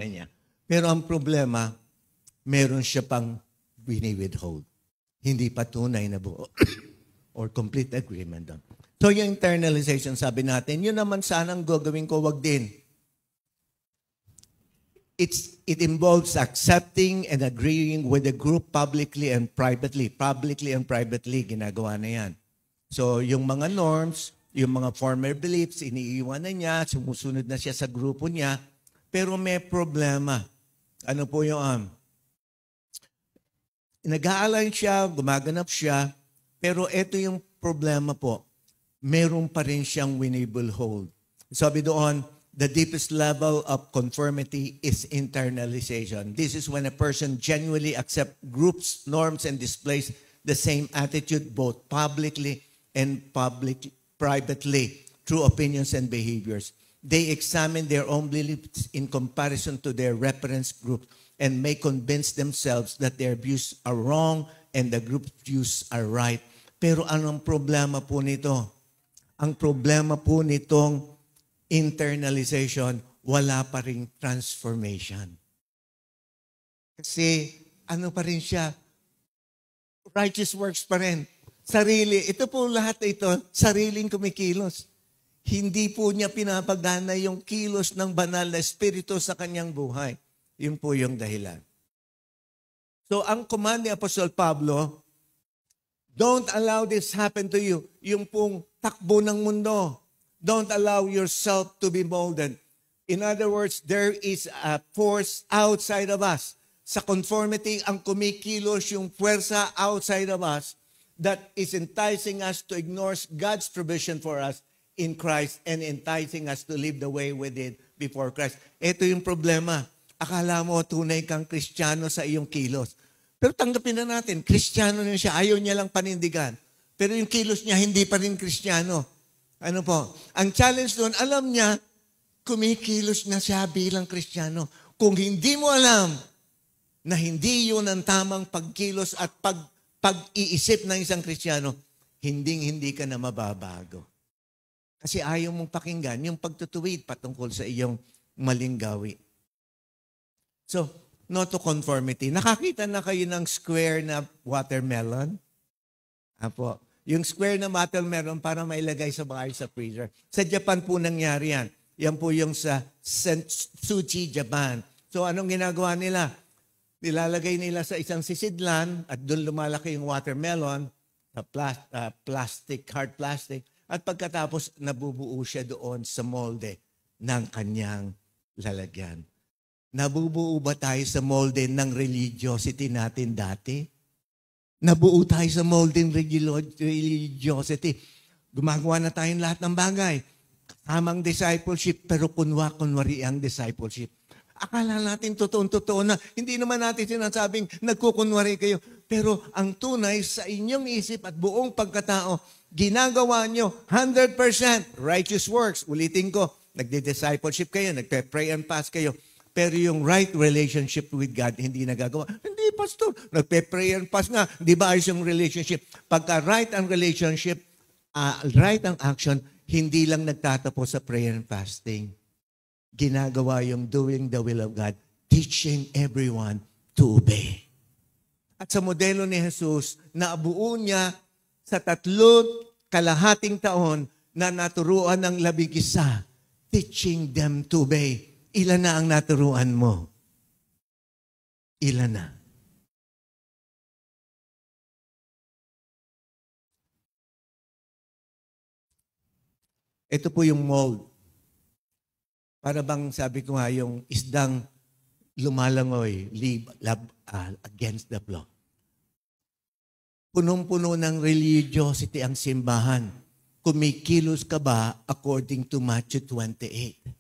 niya. Pero ang problema, meron siya pang withhold. Hindi pa tunay na buo or complete agreement doon. So yung internalization, sabi natin, yun naman sanang gagawin ko, wag din. It involves accepting and agreeing with the group publicly and privately. Publicly and privately, ginagawa na yan. So yung mga norms, yung mga former beliefs, iniiwan na niya, sumusunod na siya sa grupo niya, pero may problema. Ano po yung nag-aalign siya, gumaganap siya, pero ito yung problema po. Meron pa rin siyang winnable hold. Sabi doon, the deepest level of conformity is internalization. This is when a person genuinely accepts groups, norms, and displays the same attitude both publicly and privately through opinions and behaviors. They examine their own beliefs in comparison to their reference group and may convince themselves that their views are wrong and the group's views are right. Pero anong problema po nito? Ang problema po nitong internalization, wala pa ring transformation. Kasi ano pa rin siya? Righteous works pa rin. Sarili. Ito po lahat ito, sariling kumikilos. Hindi po niya pinapagana yung kilos ng banal na espiritu sa kanyang buhay. Yun po yung dahilan. So, ang command ni Apostol Pablo, don't allow this happen to you. Yung pong takbo ng mundo. Don't allow yourself to be molded. In other words, there is a force outside of us. Sa conformity, ang kumikilos yung puwersa outside of us that is enticing us to ignore God's provision for us in Christ and enticing us to live the way we did before Christ. Ito yung problema. Akala mo tunay kang Kristiyano sa iyong kilos. Pero tanggapin na natin, Kristiyano na siya, ayaw niya lang panindigan. Pero yung kilos niya, hindi pa rin Kristiyano. Ano po? Ang challenge doon, alam niya, kumikilos na siya bilang Kristiyano. Kung hindi mo alam na hindi yun ang tamang pagkilos at pag-iisip ng isang Kristiyano, hindi ka na mababago. Kasi ayaw mong pakinggan yung pagtutuwid patungkol sa iyong maling gawi. So, no to conformity. Nakakita na kayo ng square na watermelon? Apo. Yung square na watermelon para mailagay sa bahay sa freezer. Sa Japan po nangyari yan. Yan po yung sa Suchi, Japan. So, anong ginagawa nila? Nilalagay nila sa isang sisidlan at doon lumalaki yung watermelon sa plastic, hard plastic. At pagkatapos, nabubuo siya doon sa molde ng kanyang lalagyan. Nabubuo ba tayo sa molde ng religiosity natin dati? Nabuo tayo sa molde ng religiosity. Gumagawa na tayong lahat ng bagay. Tamang discipleship, pero kunwari ang discipleship. Akala natin totoo na. Hindi naman natin sinasabing nagkukunwari kayo. Pero ang tunay sa inyong isip at buong pagkatao, ginagawa nyo 100% righteous works. Ulitin ko, nagdi-discipleship kayo, nagpe-pray and fast kayo. Pero yung right relationship with God, hindi nagagawa. Hindi, pastor. Nagpe-pray and fast nga. Di ba ayos yung relationship? Pagka right ang relationship, right ang action, hindi lang nagtatapos sa prayer and fasting. Ginagawa yung doing the will of God, teaching everyone to obey. At sa modelo ni Jesus, naabuo niya sa 3.5 taon na naturuan ng 11, teaching them to obey. Ilan na ang naturuan mo? Ilan na? Ito po yung mold. Para bang sabi ko nga, yung isdang lumalangoy, against the flow. Punong-puno ng religiosity ang simbahan. Kumikilos ka ba according to Matthew 28?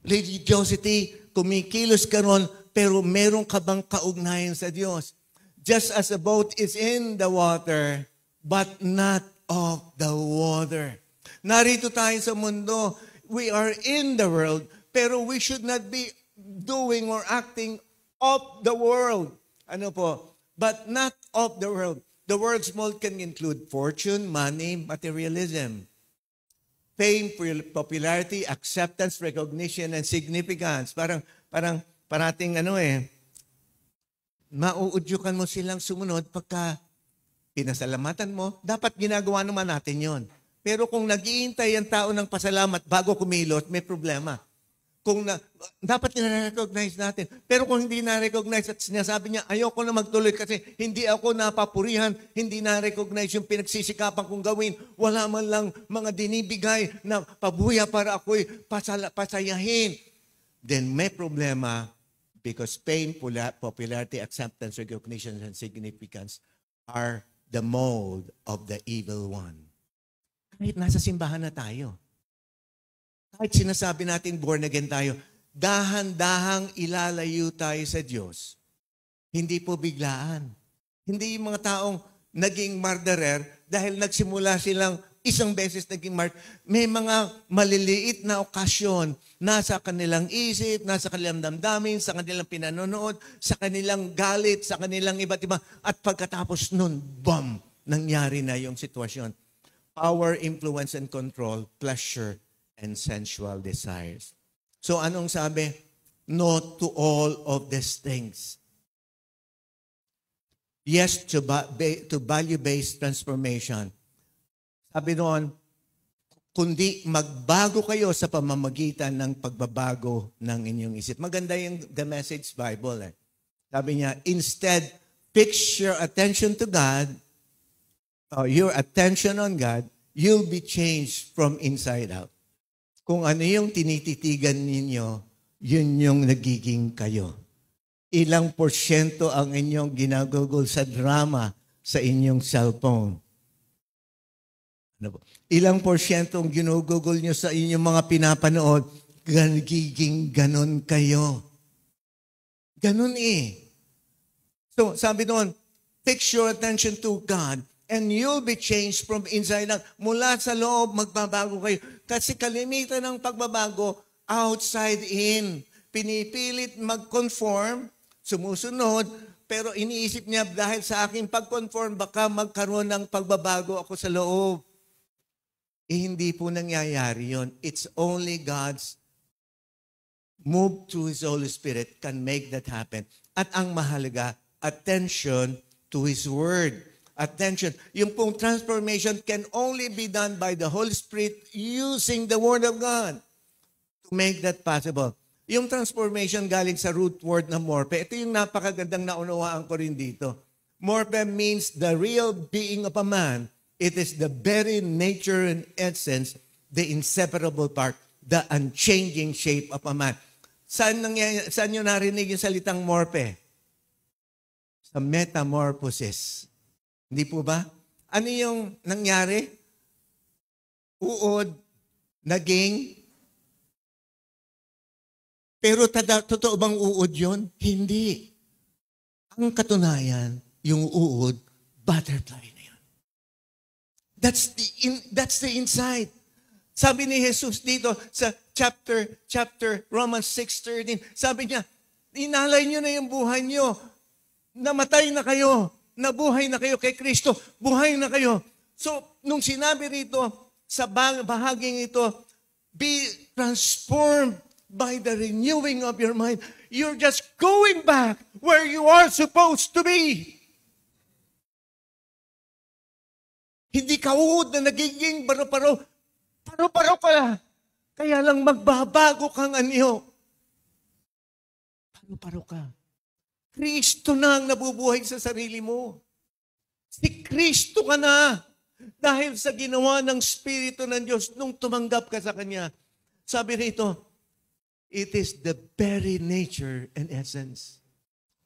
Religiosity, kumikilos ka ron, pero meron ka bang kaugnayan sa Diyos? Just as a boat is in the water, but not of the water. Narito tayo sa mundo. We are in the world, pero we should not be doing or acting of the world. Ano po? But not of the world. The world's mold can include fortune, money, materialism. Fame, popularity, acceptance, recognition, and significance. Parang parating mauudyukan mo silang sumunod pagka pinasalamatan mo. Dapat ginagawa naman natin yon. Pero kung nag-iintay ang tao ng pasalamat bago kumilos, may problema. Dapat na-recognize natin. Pero kung hindi na-recognize at sinasabi niya, ayoko na magtuloy kasi hindi ako napapurihan, hindi na-recognize yung pinagsisikapan kong gawin, wala man lang mga dinibigay na pabuya para ako'y pasayahin, then may problema because fame, popularity, acceptance, recognition, and significance are the mold of the evil one. Kahit nasa simbahan na tayo. Kahit sinasabi natin born again tayo, dahan-dahang ilalayo tayo sa Diyos. Hindi po biglaan. Hindi yung mga taong naging murderer dahil nagsimula silang isang beses naging may mga maliliit na okasyon nasa kanilang isip, nasa kanilang damdamin, sa kanilang pinanonood, sa kanilang galit, sa kanilang iba't iba. At pagkatapos nun, bam, nangyari na yung sitwasyon. Power, influence, and control, pleasure, and sensual desires. So anong sabi? No to all of these things. Yes to value-based transformation. Sabi noon, kundi magbago kayo sa pamamagitan ng pagbabago ng inyong isip. Maganda yung The Message Bible. Sabi niya, instead, fix your attention to God, or your attention on God, you'll be changed from inside out. Kung ano yung tinititigan ninyo, yun yung nagiging kayo. Ilang porsyento ang inyong ginagugol sa drama sa inyong cellphone? Ilang porsyento ang ginugugol nyo sa inyong mga pinapanood, nagiging ganon kayo. Ganon eh. So sabi doon, fix your attention to God and you'll be changed from inside out. Mula sa loob, magbabago kayo. Kasi kalimitan ng pagbabago, outside in. Pinipilit mag-conform, sumusunod, pero iniisip niya dahil sa aking pag-conform, baka magkaroon ng pagbabago ako sa loob. Hindi po nangyayari yon. It's only God's move through His Holy Spirit can make that happen. At ang mahalaga, attention to His Word. Attention. Yung pong transformation can only be done by the Holy Spirit using the Word of God to make that possible. Yung transformation galing sa root word na morphe, ito yung napakagandang naunawaan ko rin dito. Morphe means the real being of a man. It is the very nature and essence, the inseparable part, the unchanging shape of a man. Saan nyo narinig yung salitang morphe? Sa metamorphosis. Hindi po ba? Ano yung nangyari? Uod, naging. Pero totoo bang uod yun? Hindi. Ang katunayan, yung uod, butterfly na yun. That's the insight. Sabi ni Jesus dito sa chapter Romans 6:13, sabi niya, inalay niyo na yung buhay niyo. Namatay na kayo. Nabuhay na kayo kay Kristo. Buhay na kayo. So, nung sinabi rito, sa bahaging ito, be transformed by the renewing of your mind. You're just going back where you are supposed to be. Hindi ka uod na nagiging baro-paro. Paro-paro ka. Kaya lang magbabago kang anyo. Paro-paro ka. Kristo na ang nabubuhay sa sarili mo. Si Kristo ka na. Dahil sa ginawa ng Espiritu ng Diyos nung tumanggap ka sa Kanya. Sabi rito, it is the very nature and essence.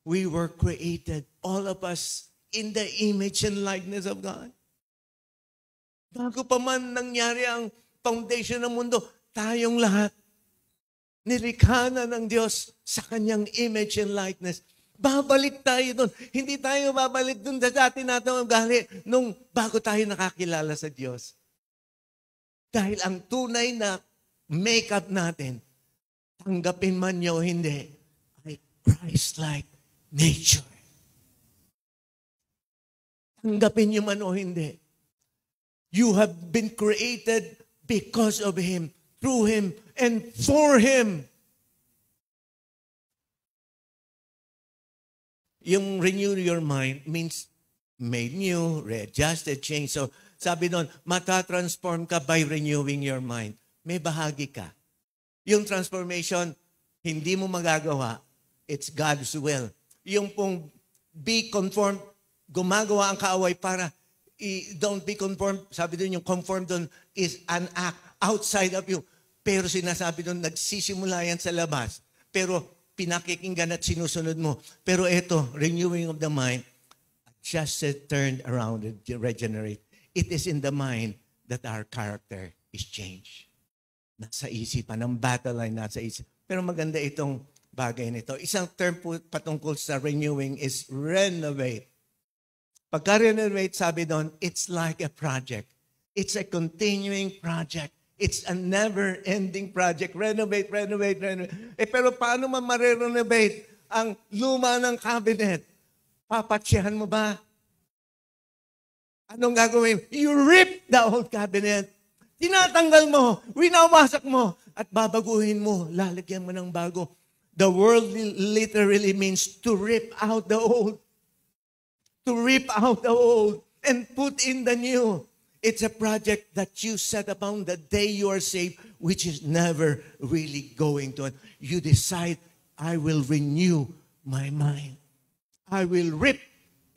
We were created, all of us, in the image and likeness of God. Bago pa man nangyari ang foundation ng mundo, tayong lahat, nilikha na ng Diyos sa Kanyang image and likeness. Babalik tayo doon. Hindi tayo babalik doon sa dati natin ugali nung bago tayo nakakilala sa Diyos. Dahil ang tunay na make-up natin, tanggapin man niyo o hindi, ay Christ-like nature. Tanggapin niyo man o hindi. You have been created because of Him, through Him, and for Him. Yung renew your mind means made new, readjusted, changed. So sabi doon, matatransform ka by renewing your mind. May bahagi ka. Yung transformation, hindi mo magagawa. It's God's will. Yung pong be conformed, gumagawa ang kaaway para don't be conformed. Sabi doon, yung conform doon is an act outside of you. Pero sinasabi doon, nagsisimula yan sa labas. Pero pinakikinggan at sinusunod mo. Pero ito, renewing of the mind, adjusted, turned around, and regenerate. It is in the mind that our character is changed. Nasa isipan. Ang battle ay nasa isip. Pero maganda itong bagay nito. Isang term po patungkol sa renewing is renovate. Pagka-renovate, sabi doon, it's like a project. It's a continuing project. It's a never-ending project. Renovate, renovate, renovate. Pero paano man ma-renovate ang luma ng cabinet? Papatsyahan mo ba? Anong gagawin? You rip the old cabinet. Tinatanggal mo, winawasak mo, at babaguhin mo, lalagyan mo ng bago. The word literally means to rip out the old. To rip out the old and put in the new. It's a project that you set upon the day you are saved, which is never really going to end. You decide, I will renew my mind. I will rip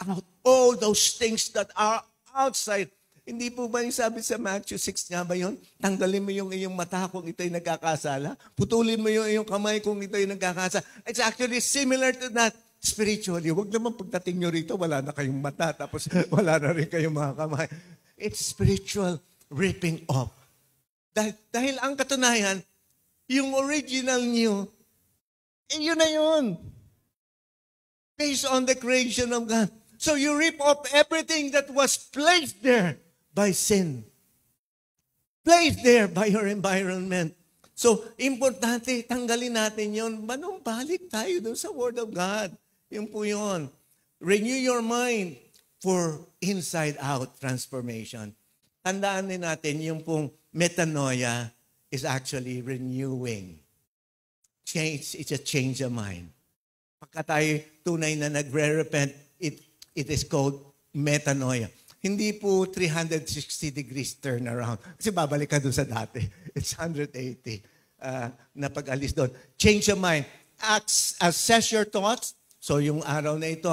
out all those things that are outside. Hindi po ba yung sabi sa Matthew 6 nga ba yun? Tanggalin mo yung iyong mata kung ito'y nagkakasala. Putulin mo yung iyong kamay kung ito'y nagkakasala. It's actually similar to that spiritually. Huwag naman pagdating nyo rito, wala na kayong mata, tapos wala na rin kayong mga kamay. It's spiritual ripping off. Dahil ang katunayan, yung original new, yun na yun. Based on the creation of God. So you rip off everything that was placed there by sin. Placed there by your environment. So, importante, tanggalin natin yun. Manumbalik tayo dun sa Word of God. Yun po yun. Renew your mind for inside-out transformation. Tandaan din natin yung pong metanoia is actually renewing. Change, it's a change of mind. Pagka tayo tunay na nagre-repent, it is called metanoia. Hindi po 360 degrees turnaround. Kasi babalik ka doon sa dati. It's 180 na pag-alis doon. Change of mind. Assess your thoughts. So yung araw na ito.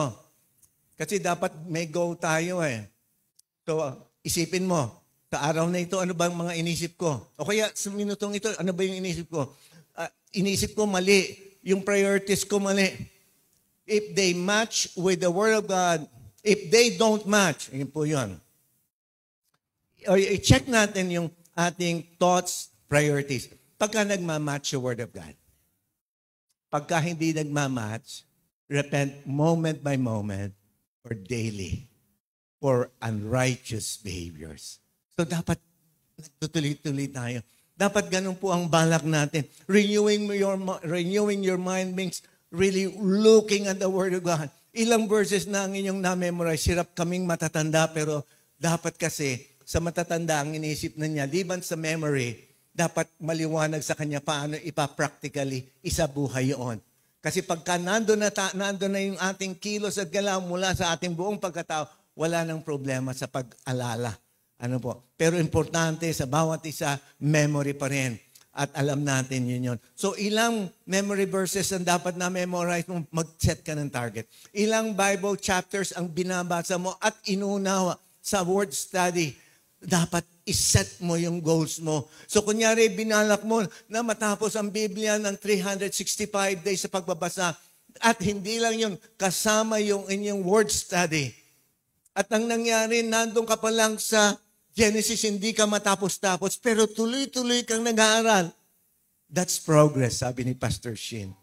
Kasi dapat may go tayo eh. So isipin mo, sa araw na ito, ano ba ang mga inisip ko? O kaya sa minutong ito, ano ba yung inisip ko? Inisip ko mali. Yung priorities ko mali. If they match with the Word of God, if they don't match, yun po yun. I-check natin yung ating thoughts, priorities. Pagka nagmamatch yung Word of God. Pagka hindi nagmamatch, repent moment by moment or daily for unrighteous behaviors. So dapat nagtutuloy-tuloy tayo. Dapat ganun po ang balak natin. Renewing your mind means really looking at the Word of God. Ilang verses na ang inyong na-memorize, hirap kaming matatanda, pero dapat kasi sa matatanda ang inisip na niya, liban sa memory, dapat maliwanag sa kanya paano ipa-practically isabuhay yun. Kasi pagka nandun na yung ating kilos at galaw mula sa ating buong pagkatao, wala nang problema sa pag-alala. Ano po? Pero importante sa bawat isa, memory pa rin. At alam natin yun. So ilang memory verses ang dapat na memorize mo, mag-set ka ng target. Ilang Bible chapters ang binabasa mo at inuunawa sa word study. Dapat iset mo yung goals mo. So kunyari, binalak mo na matapos ang Biblia ng 365 days sa pagbabasa. At hindi lang yun, kasama yung inyong word study. At ang nangyari, nandun ka pa lang sa Genesis, hindi ka matapos-tapos, pero tuloy-tuloy kang nag-aaral. That's progress, sabi ni Pastor Shin.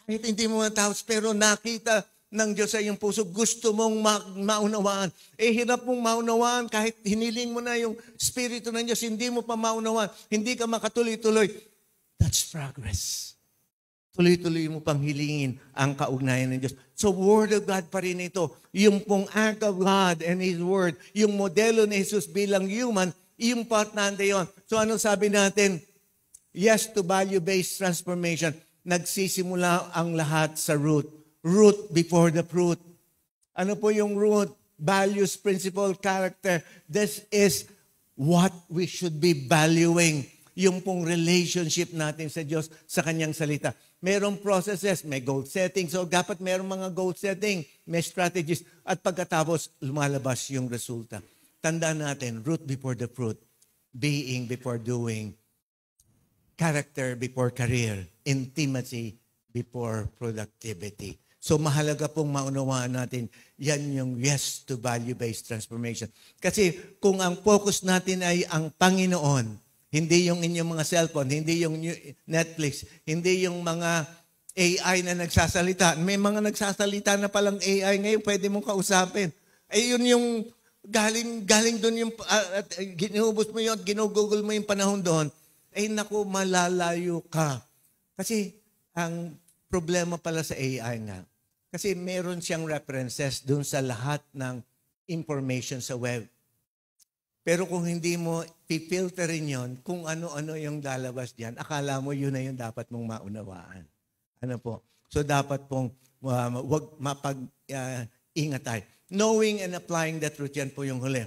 Kahit hindi mo matapos, pero nakita ng Diyos sa iyong puso, gusto mong maunawaan. Hirap mong maunawaan, kahit hiniling mo na yung Espiritu ng Diyos, hindi mo pa maunawaan, hindi ka makatuloy-tuloy. That's progress. Tuloy-tuloy mo pang hilingin ang kaugnayan ng Diyos. So, Word of God pa rin ito. Yung pong act of God and His Word, yung modelo ni Jesus bilang human, yung importante yun. So, ano sabi natin? Yes to value-based transformation. Nagsisimula ang lahat sa root. Root before the fruit. Ano po yung root? Values, principle, character. This is what we should be valuing. Yung pong relationship natin sa Diyos, sa Kanyang salita. Merong processes, may goal setting. So dapat merong mga goal setting, may strategies. At pagkatapos, lumalabas yung resulta. Tandaan natin, root before the fruit. Being before doing. Character before career. Intimacy before productivity. So mahalaga pong maunawaan natin, yan yung yes to value-based transformation. Kasi kung ang focus natin ay ang Panginoon, hindi yung inyong mga cellphone, hindi yung Netflix, hindi yung mga AI na nagsasalita. May mga nagsasalita na palang AI ngayon, pwede mong kausapin. Yun yung galing doon yung, ginubos mo yun, ginugugol mo yung panahon doon. Naku, malalayo ka. Kasi ang problema pala sa AI nga, kasi meron siyang references doon sa lahat ng information sa web. Pero kung hindi mo pipilterin yon, kung ano-ano yung lalabas diyan, akala mo yun na yung dapat mong maunawaan. Ano po? So dapat pong wag mapag-ingat tayo. Knowing and applying the truth, yan po yung huli.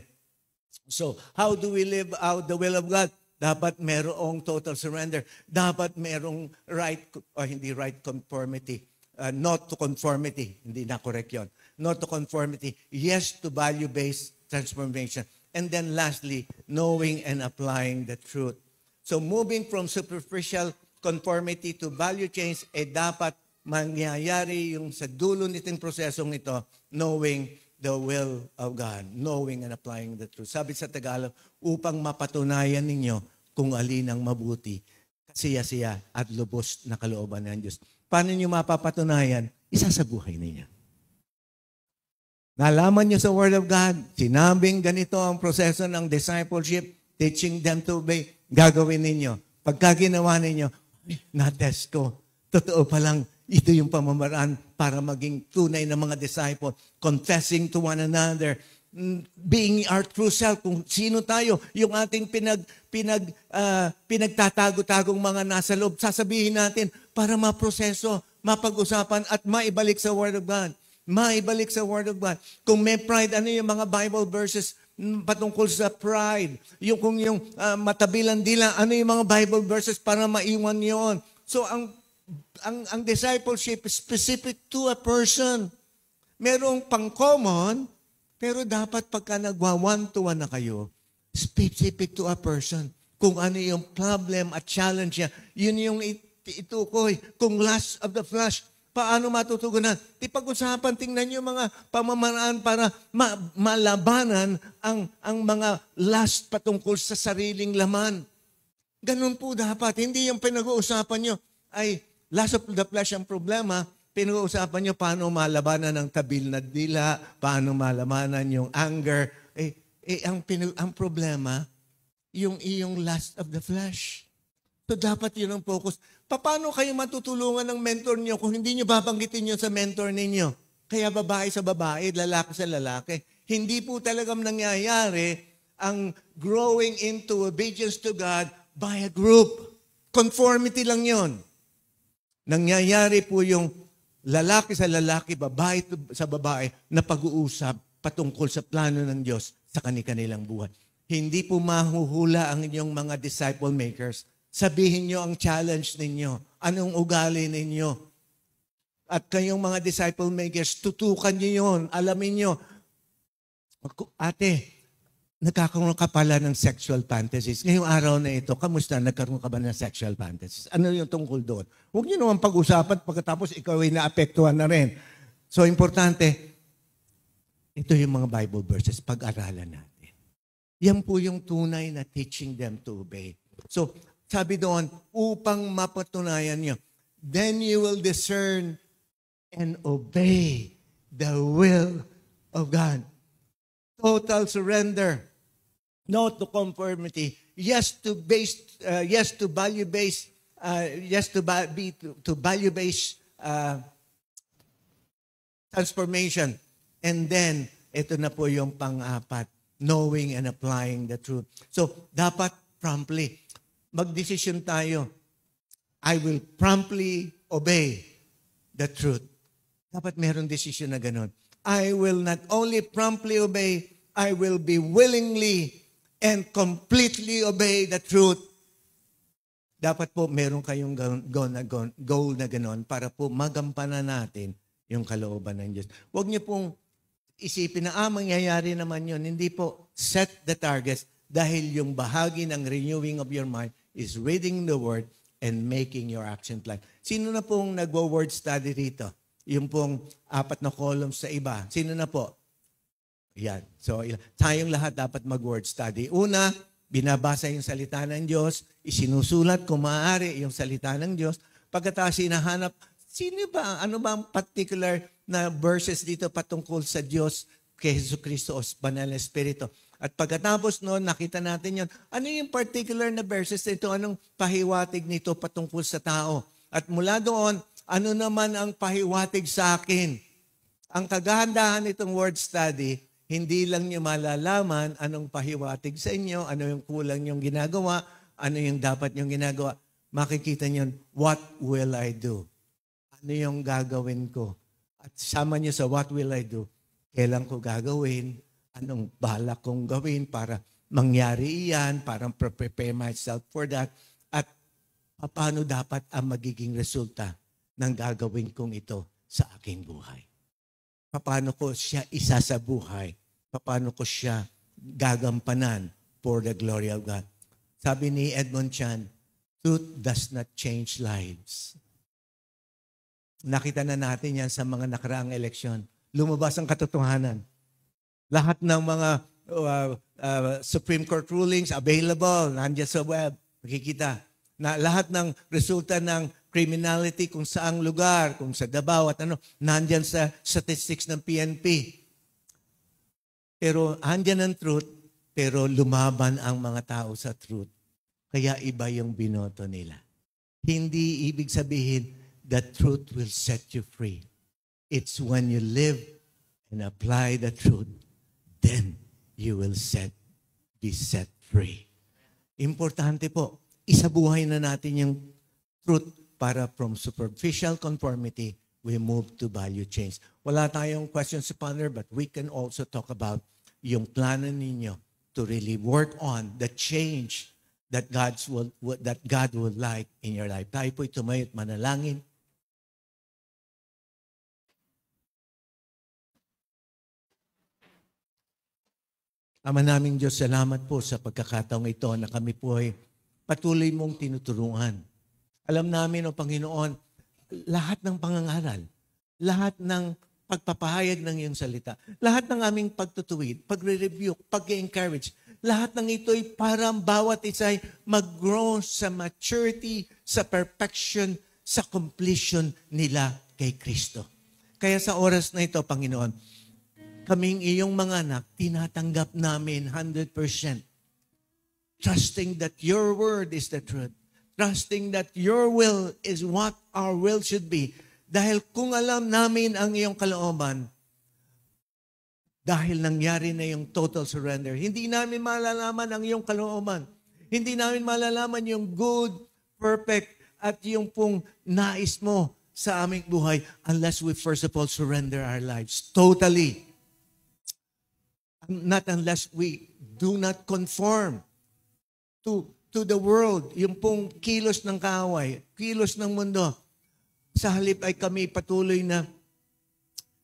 So how do we live out the will of God? Dapat merong total surrender. Dapat merong right, o hindi right conformity. Not to conformity. Hindi na correct yun. Not to conformity. Yes to value-based transformation. And then lastly, knowing and applying the truth. So moving from superficial conformity to value change, dapat mangyayari yung sa dulo nitong prosesong ito, knowing the will of God, knowing and applying the truth. Sabi sa Tagalog, upang mapatunayan ninyo kung alin ang mabuti, kasiya-siya at lubos na kalooban ng Diyos. Paano nyo mapapatunayan? Isa sa buhay ninyo. Nalaman nyo sa Word of God, sinabing ganito ang proseso ng discipleship, teaching them to obey, gagawin ninyo. Pagka ginawa ninyo, na-test ko. Totoo palang, ito yung pamamaraan para maging tunay na mga disciple, confessing to one another, being our true self, kung sino tayo, yung ating pinagtatago-tagong mga nasa loob, sasabihin natin para maproseso, mapag-usapan at maibalik sa Word of God. Maibalik sa Word of God. Kung may pride, ano yung mga Bible verses patungkol sa pride? Kung yung matabilan dila, ano yung mga Bible verses para maiwan yon? So, ang discipleship is specific to a person. Merong pang-common, pero dapat pagka nagwa-one-to-one na kayo, specific to a person. Kung ano yung problem at challenge niya, yun yung itukoy. Kung lust of the flesh, paano matutugunan? Pag-usapan, tingnan yung mga pamamaraan para malabanan ang mga lust patungkol sa sariling laman. Ganun po dapat. Hindi yung pinag-uusapan nyo ay lust of the flesh ang problema. Pinag-uusapan nyo paano malabanan ang tabil na dila, paano malabanan yung anger. Ang problema, yung iyong lust of the flesh. So dapat yun ang focus. Paano kayo matutulungan ng mentor niyo kung hindi niyo babanggitin yun sa mentor ninyo? Kaya babae sa babae, lalaki sa lalaki. Hindi po talagang nangyayari ang growing into obedience to God by a group. Conformity lang yon. Nangyayari po yung lalaki sa lalaki, babae sa babae na pag-uusap patungkol sa plano ng Diyos sa kanilang buhay. Hindi po mahuhula ang inyong mga disciple makers. Sabihin nyo ang challenge ninyo. Anong ugali ninyo? At kayong mga disciple makers, tutukan nyo yun. Alamin nyo. Ate, nagkakaroon ka pala ng sexual fantasies. Ngayong araw na ito, kamusta? Nagkaroon ka ba ng sexual fantasies? Ano yung tungkol doon? Huwag nyo naman pag-usapan pagkatapos ikaw ay naapektuhan na rin. So, importante, ito yung mga Bible verses, pag-aralan natin. Yan po yung tunay na teaching them to obey. So, sabi doon, upang mapatunayan nyo, then you will discern and obey the will of God. Total surrender. No to conformity. Yes to value-based transformation. And then, ito na po yung pang-apat, knowing and applying the truth. So, dapat promptly. Magdesisyon tayo. I will promptly obey the truth. Dapat meron desisyon na ganun. I will not only promptly obey, I will be willingly and completely obey the truth. Dapat po meron kayong goal na ganun para po magampanan natin yung kalooban ng Diyos. Huwag niyo pong isipin na, mangyayari naman yun. Hindi po. Set the targets dahil yung bahagi ng renewing of your mind is reading the Word and making your action plan. Sino na pong nagwo-word study rito? Yung pong 4 na columns sa iba. Sino na po? Yan. So, tayong lahat dapat mag-word study. Una, binabasa yung salita ng Diyos, isinusulat kung maaari yung salita ng Diyos. Pagkatapos hinahanap, ano ba ang particular na verses dito patungkol sa Diyos kay Jesucristo o Banal na Espiritu? At pagkatapos noon, nakita natin yun. Ano yung particular na verses nito? Anong pahiwatig nito patungkol sa tao? At mula doon, ano naman ang pahiwatig sa akin? Ang kagahandahan nitong word study, hindi lang nyo malalaman anong pahiwatig sa inyo, ano yung kulang yung ginagawa, ano yung dapat yung ginagawa. Makikita nyo, what will I do? Ano yung gagawin ko? At sama nyo sa what will I do? Kailan ko gagawin? Anong balak kong gawin para mangyari iyan, para prepare myself for that, at paano dapat ang magiging resulta ng gagawin kong ito sa aking buhay. Paano ko siya isa sa buhay? Paano ko siya gagampanan for the glory of God? Sabi ni Edmond Chan, truth does not change lives. Nakita na natin yan sa mga nakaraang eleksyon. Lumabas ang katotohanan. Lahat ng mga Supreme Court rulings available, nandiyan sa web, makikita. Na lahat ng resulta ng criminality kung saang lugar, kung sa Davao at nandiyan sa statistics ng PNP. Pero andyan ang truth, pero lumaban ang mga tao sa truth. Kaya iba yung binoto nila. Hindi ibig sabihin, the truth will set you free. It's when you live and apply the truth, then you will be set free. Importante po, isabuhay na natin yung truth para from superficial conformity, we move to value change. Wala tayong questions to ponder, but we can also talk about yung plano ninyo to really work on the change that God would like in your life. Tayo po'y tumayo at manalangin. Ama naming Diyos, salamat po sa pagkakataong ito na kami po ay patuloy mong tinuturuan. Alam namin, O Panginoon, lahat ng pangangaral, lahat ng pagpapahayag ng iyong salita, lahat ng aming pagtutuwid, pagre-review, pag-encourage, lahat ng ito ay parang bawat isa ay mag-grow sa maturity, sa perfection, sa completion nila kay Kristo. Kaya sa oras na ito, Panginoon, kaming iyong mga anak, tinatanggap namin 100%. Trusting that your word is the truth. Trusting that your will is what our will should be. Dahil kung alam namin ang iyong kalooban, dahil nangyari na yung total surrender, hindi namin malalaman ang iyong kalooban. Hindi namin malalaman yung good, perfect, at yung pong nais mo sa aming buhay unless we first of all surrender our lives totally. Not unless we do not conform to the world, yung pong kilos ng kaaway, kilos ng mundo. Sa halip ay kami patuloy na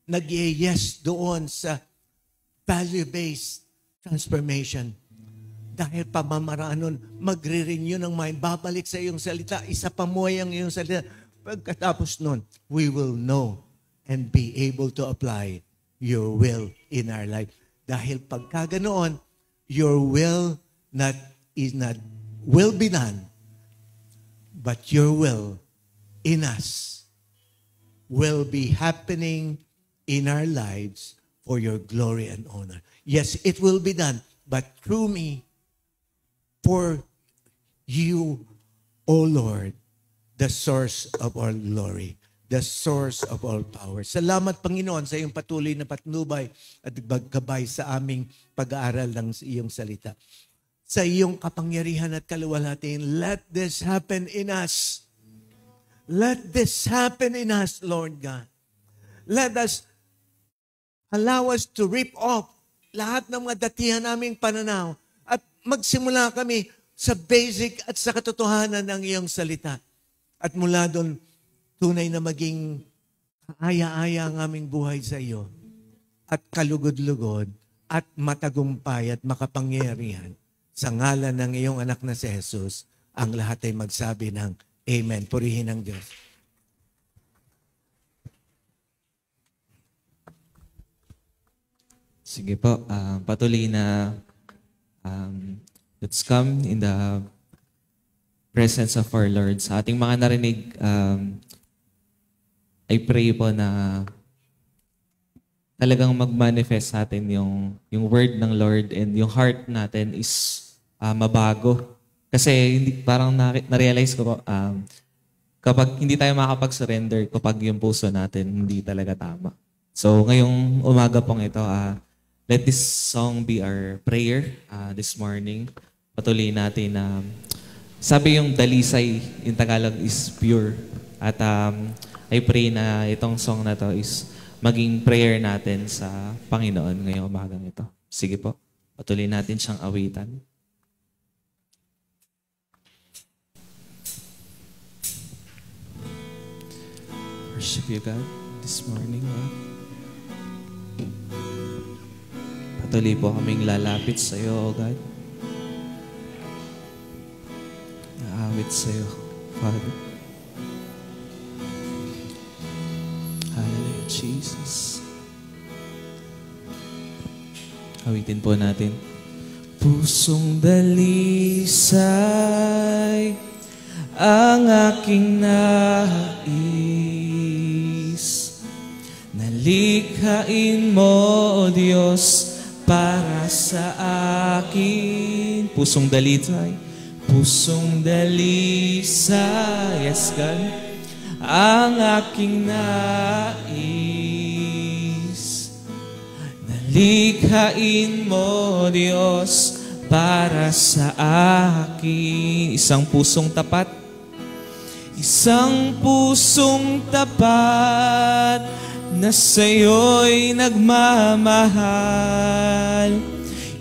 nag-yes doon sa value-based transformation. Dahil pamamaraan nun, magre-renew ng mind, babalik sa iyong salita, isa pa mo ang iyong salita. Pagkatapos nun, we will know and be able to apply your will in our life. Dahil pagka ganoon, your will will be done, but your will in us will be happening in our lives for your glory and honor. Yes, it will be done, but through me, for you, O Lord, the source of all glory, the source of all power. Salamat, Panginoon, sa iyong patuloy na patnubay at pagkabay sa aming pag-aaral ng iyong salita. Sa iyong kapangyarihan at kaluwalhatian, let this happen in us. Let this happen in us, Lord God. Let us allow us to rip off lahat ng mga datihan naming pananaw at magsimula kami sa basic at sa katotohanan ng iyong salita. At mula doon, tunay na maging kaaya-aya ang aming buhay sa iyo at kalugod-lugod at matagumpay at makapangyarihan sa ngalan ng iyong anak na si Jesus, ang lahat ay magsabi ng Amen. Purihin ang Diyos. Sige po, patuloy na let's come in the presence of our Lord. Sa ating mga narinig, I pray po na talagang mag-manifest sa atin yung word ng Lord and yung heart natin is mabago. Kasi hindi, parang na-realize ko po, kapag hindi tayo makakapag-surrender, kapag yung puso natin hindi talaga tama. So ngayong umaga pong ito, let this song be our prayer this morning. Patuloy natin na sabi yung dalisay in Tagalog is pure. At I pray na itong song na to is maging prayer natin sa Panginoon ngayong umagang ito. Sige po, patuloy natin siyang awitan. Worship you, God, this morning, Lord. Patuloy po kaming lalapit sa iyo, O God. Naawit sa iyo, Father. Hallelujah, Jesus. Awitin po natin. Pusong dalisay ang aking nais. Nalikhain mo, O Diyos, para sa akin. Pusong dalisay, pusong dalisay, yes God, ang aking nais. Nalikhain mo, Diyos, para sa akin. Isang pusong tapat, isang pusong tapat na sa'yo'y nagmamahal.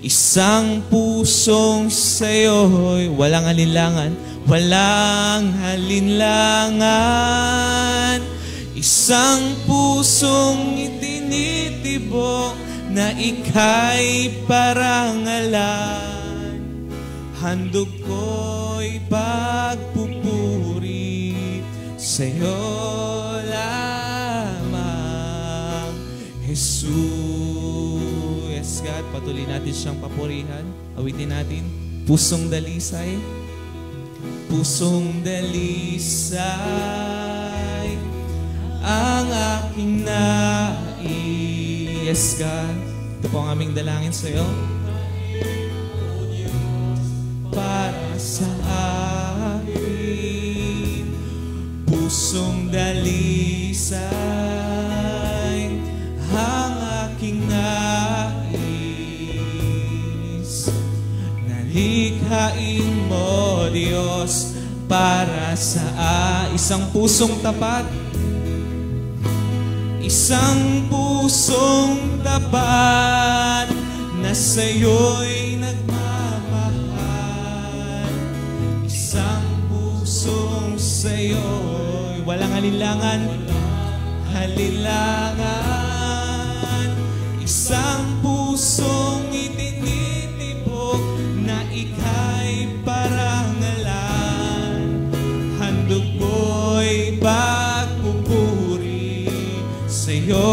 Isang pusong sa'yo'y walang alinlangan, walang alinlangan. Isang pusong itinitibok na ika'y parangalan. Handog ko'y pagpupuri sa'yo lamang, Jesus. Yes, God, patuloy natin siyang papurihan. Awitin natin, pusong dalisay, pusong dalisay, ang aking nais. Yes, God, ito po ang aming dalangin sa'yo. Para sa akin, pusong dalisay, ang aking nais. Nalikhain mo, Diyos, para sa isang pusong tapat, isang pusong tapat na sa'yo'y nagmamahal. Isang pusong sa'yo'y walang alinlangan, alinlangan. Isang pusong itinitibok na ika'y parangalan. Handog ko'y pagpupuri sa'yo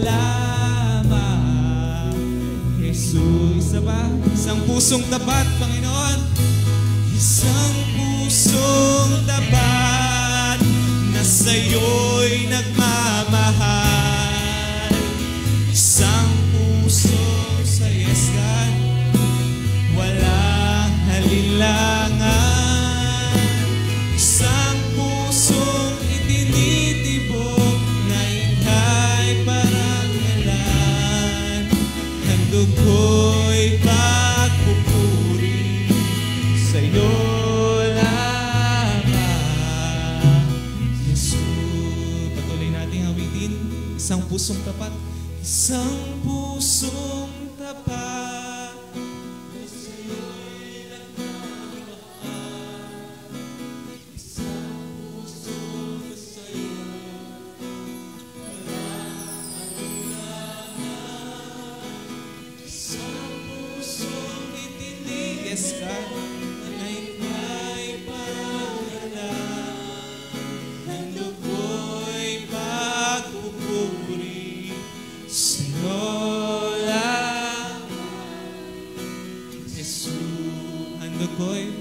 lamang, Jesus. Isa ba? Isang pusong tapat, Panginoon. Isang pusong tapat na sa'yo'y nagmamahal. Isang pusong sa yes, God, walang alinlangan. Isang pusong itinitibok na ika'y parangalan. Handog ko'y pagpupuri sa'yo lamang, Jesus. Patuloy nating awitin, isang pusong tapat, isang pusong tapat. Yes, God, na ika'y parangalan. Handog ko'y pagpupuri sa'yo lamang, Jesus. Handog ko'y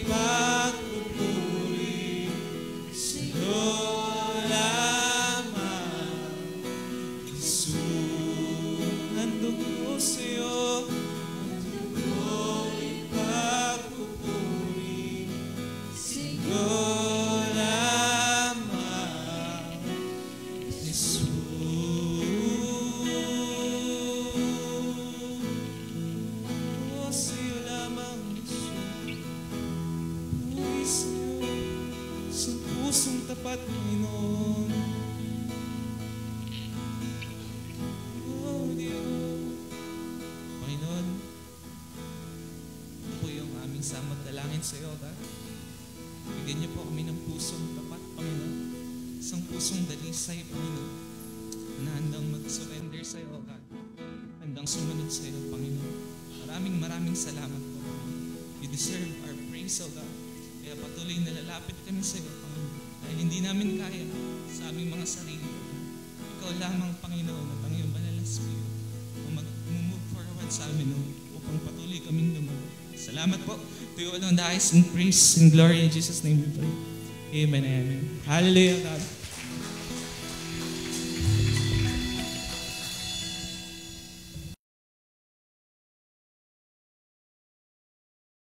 pagpupuri sa'yo lamang, Jesus. Handog ko sa'yo, handog ko'y pagpupuri sa'yo lamang, Jesus. Oh, sa'yo lamang, Jesus. Puri sa'yo, sa pusong tapat, Panginoon. Oh, Diyos. Panginoon, ito po yung aming samot dalangin sa iyo, God. Bigyan niyo po kami ng pusong tapat, Panginoon. Isang pusong dalisay, Panginoon, na handang mag-surrender sa iyo, God. Handang sumunod sa iyo, Panginoon. Maraming salamat po, Panginoon. You deserve our praise, O God. Kaya patuloy na lalapit kami sa iyo, Panginoon. Dahil hindi namin kaya sa aming mga sarili, O God. Ikaw lamang, Panginoon, at ang iyong banal na Espiritu ang mag-move forward sa amin, O, upang patuloy kaming lumago. Salamat po. To you alone the highest in praise and glory in Jesus' name we pray. Amen. Amen. Hallelujah, God.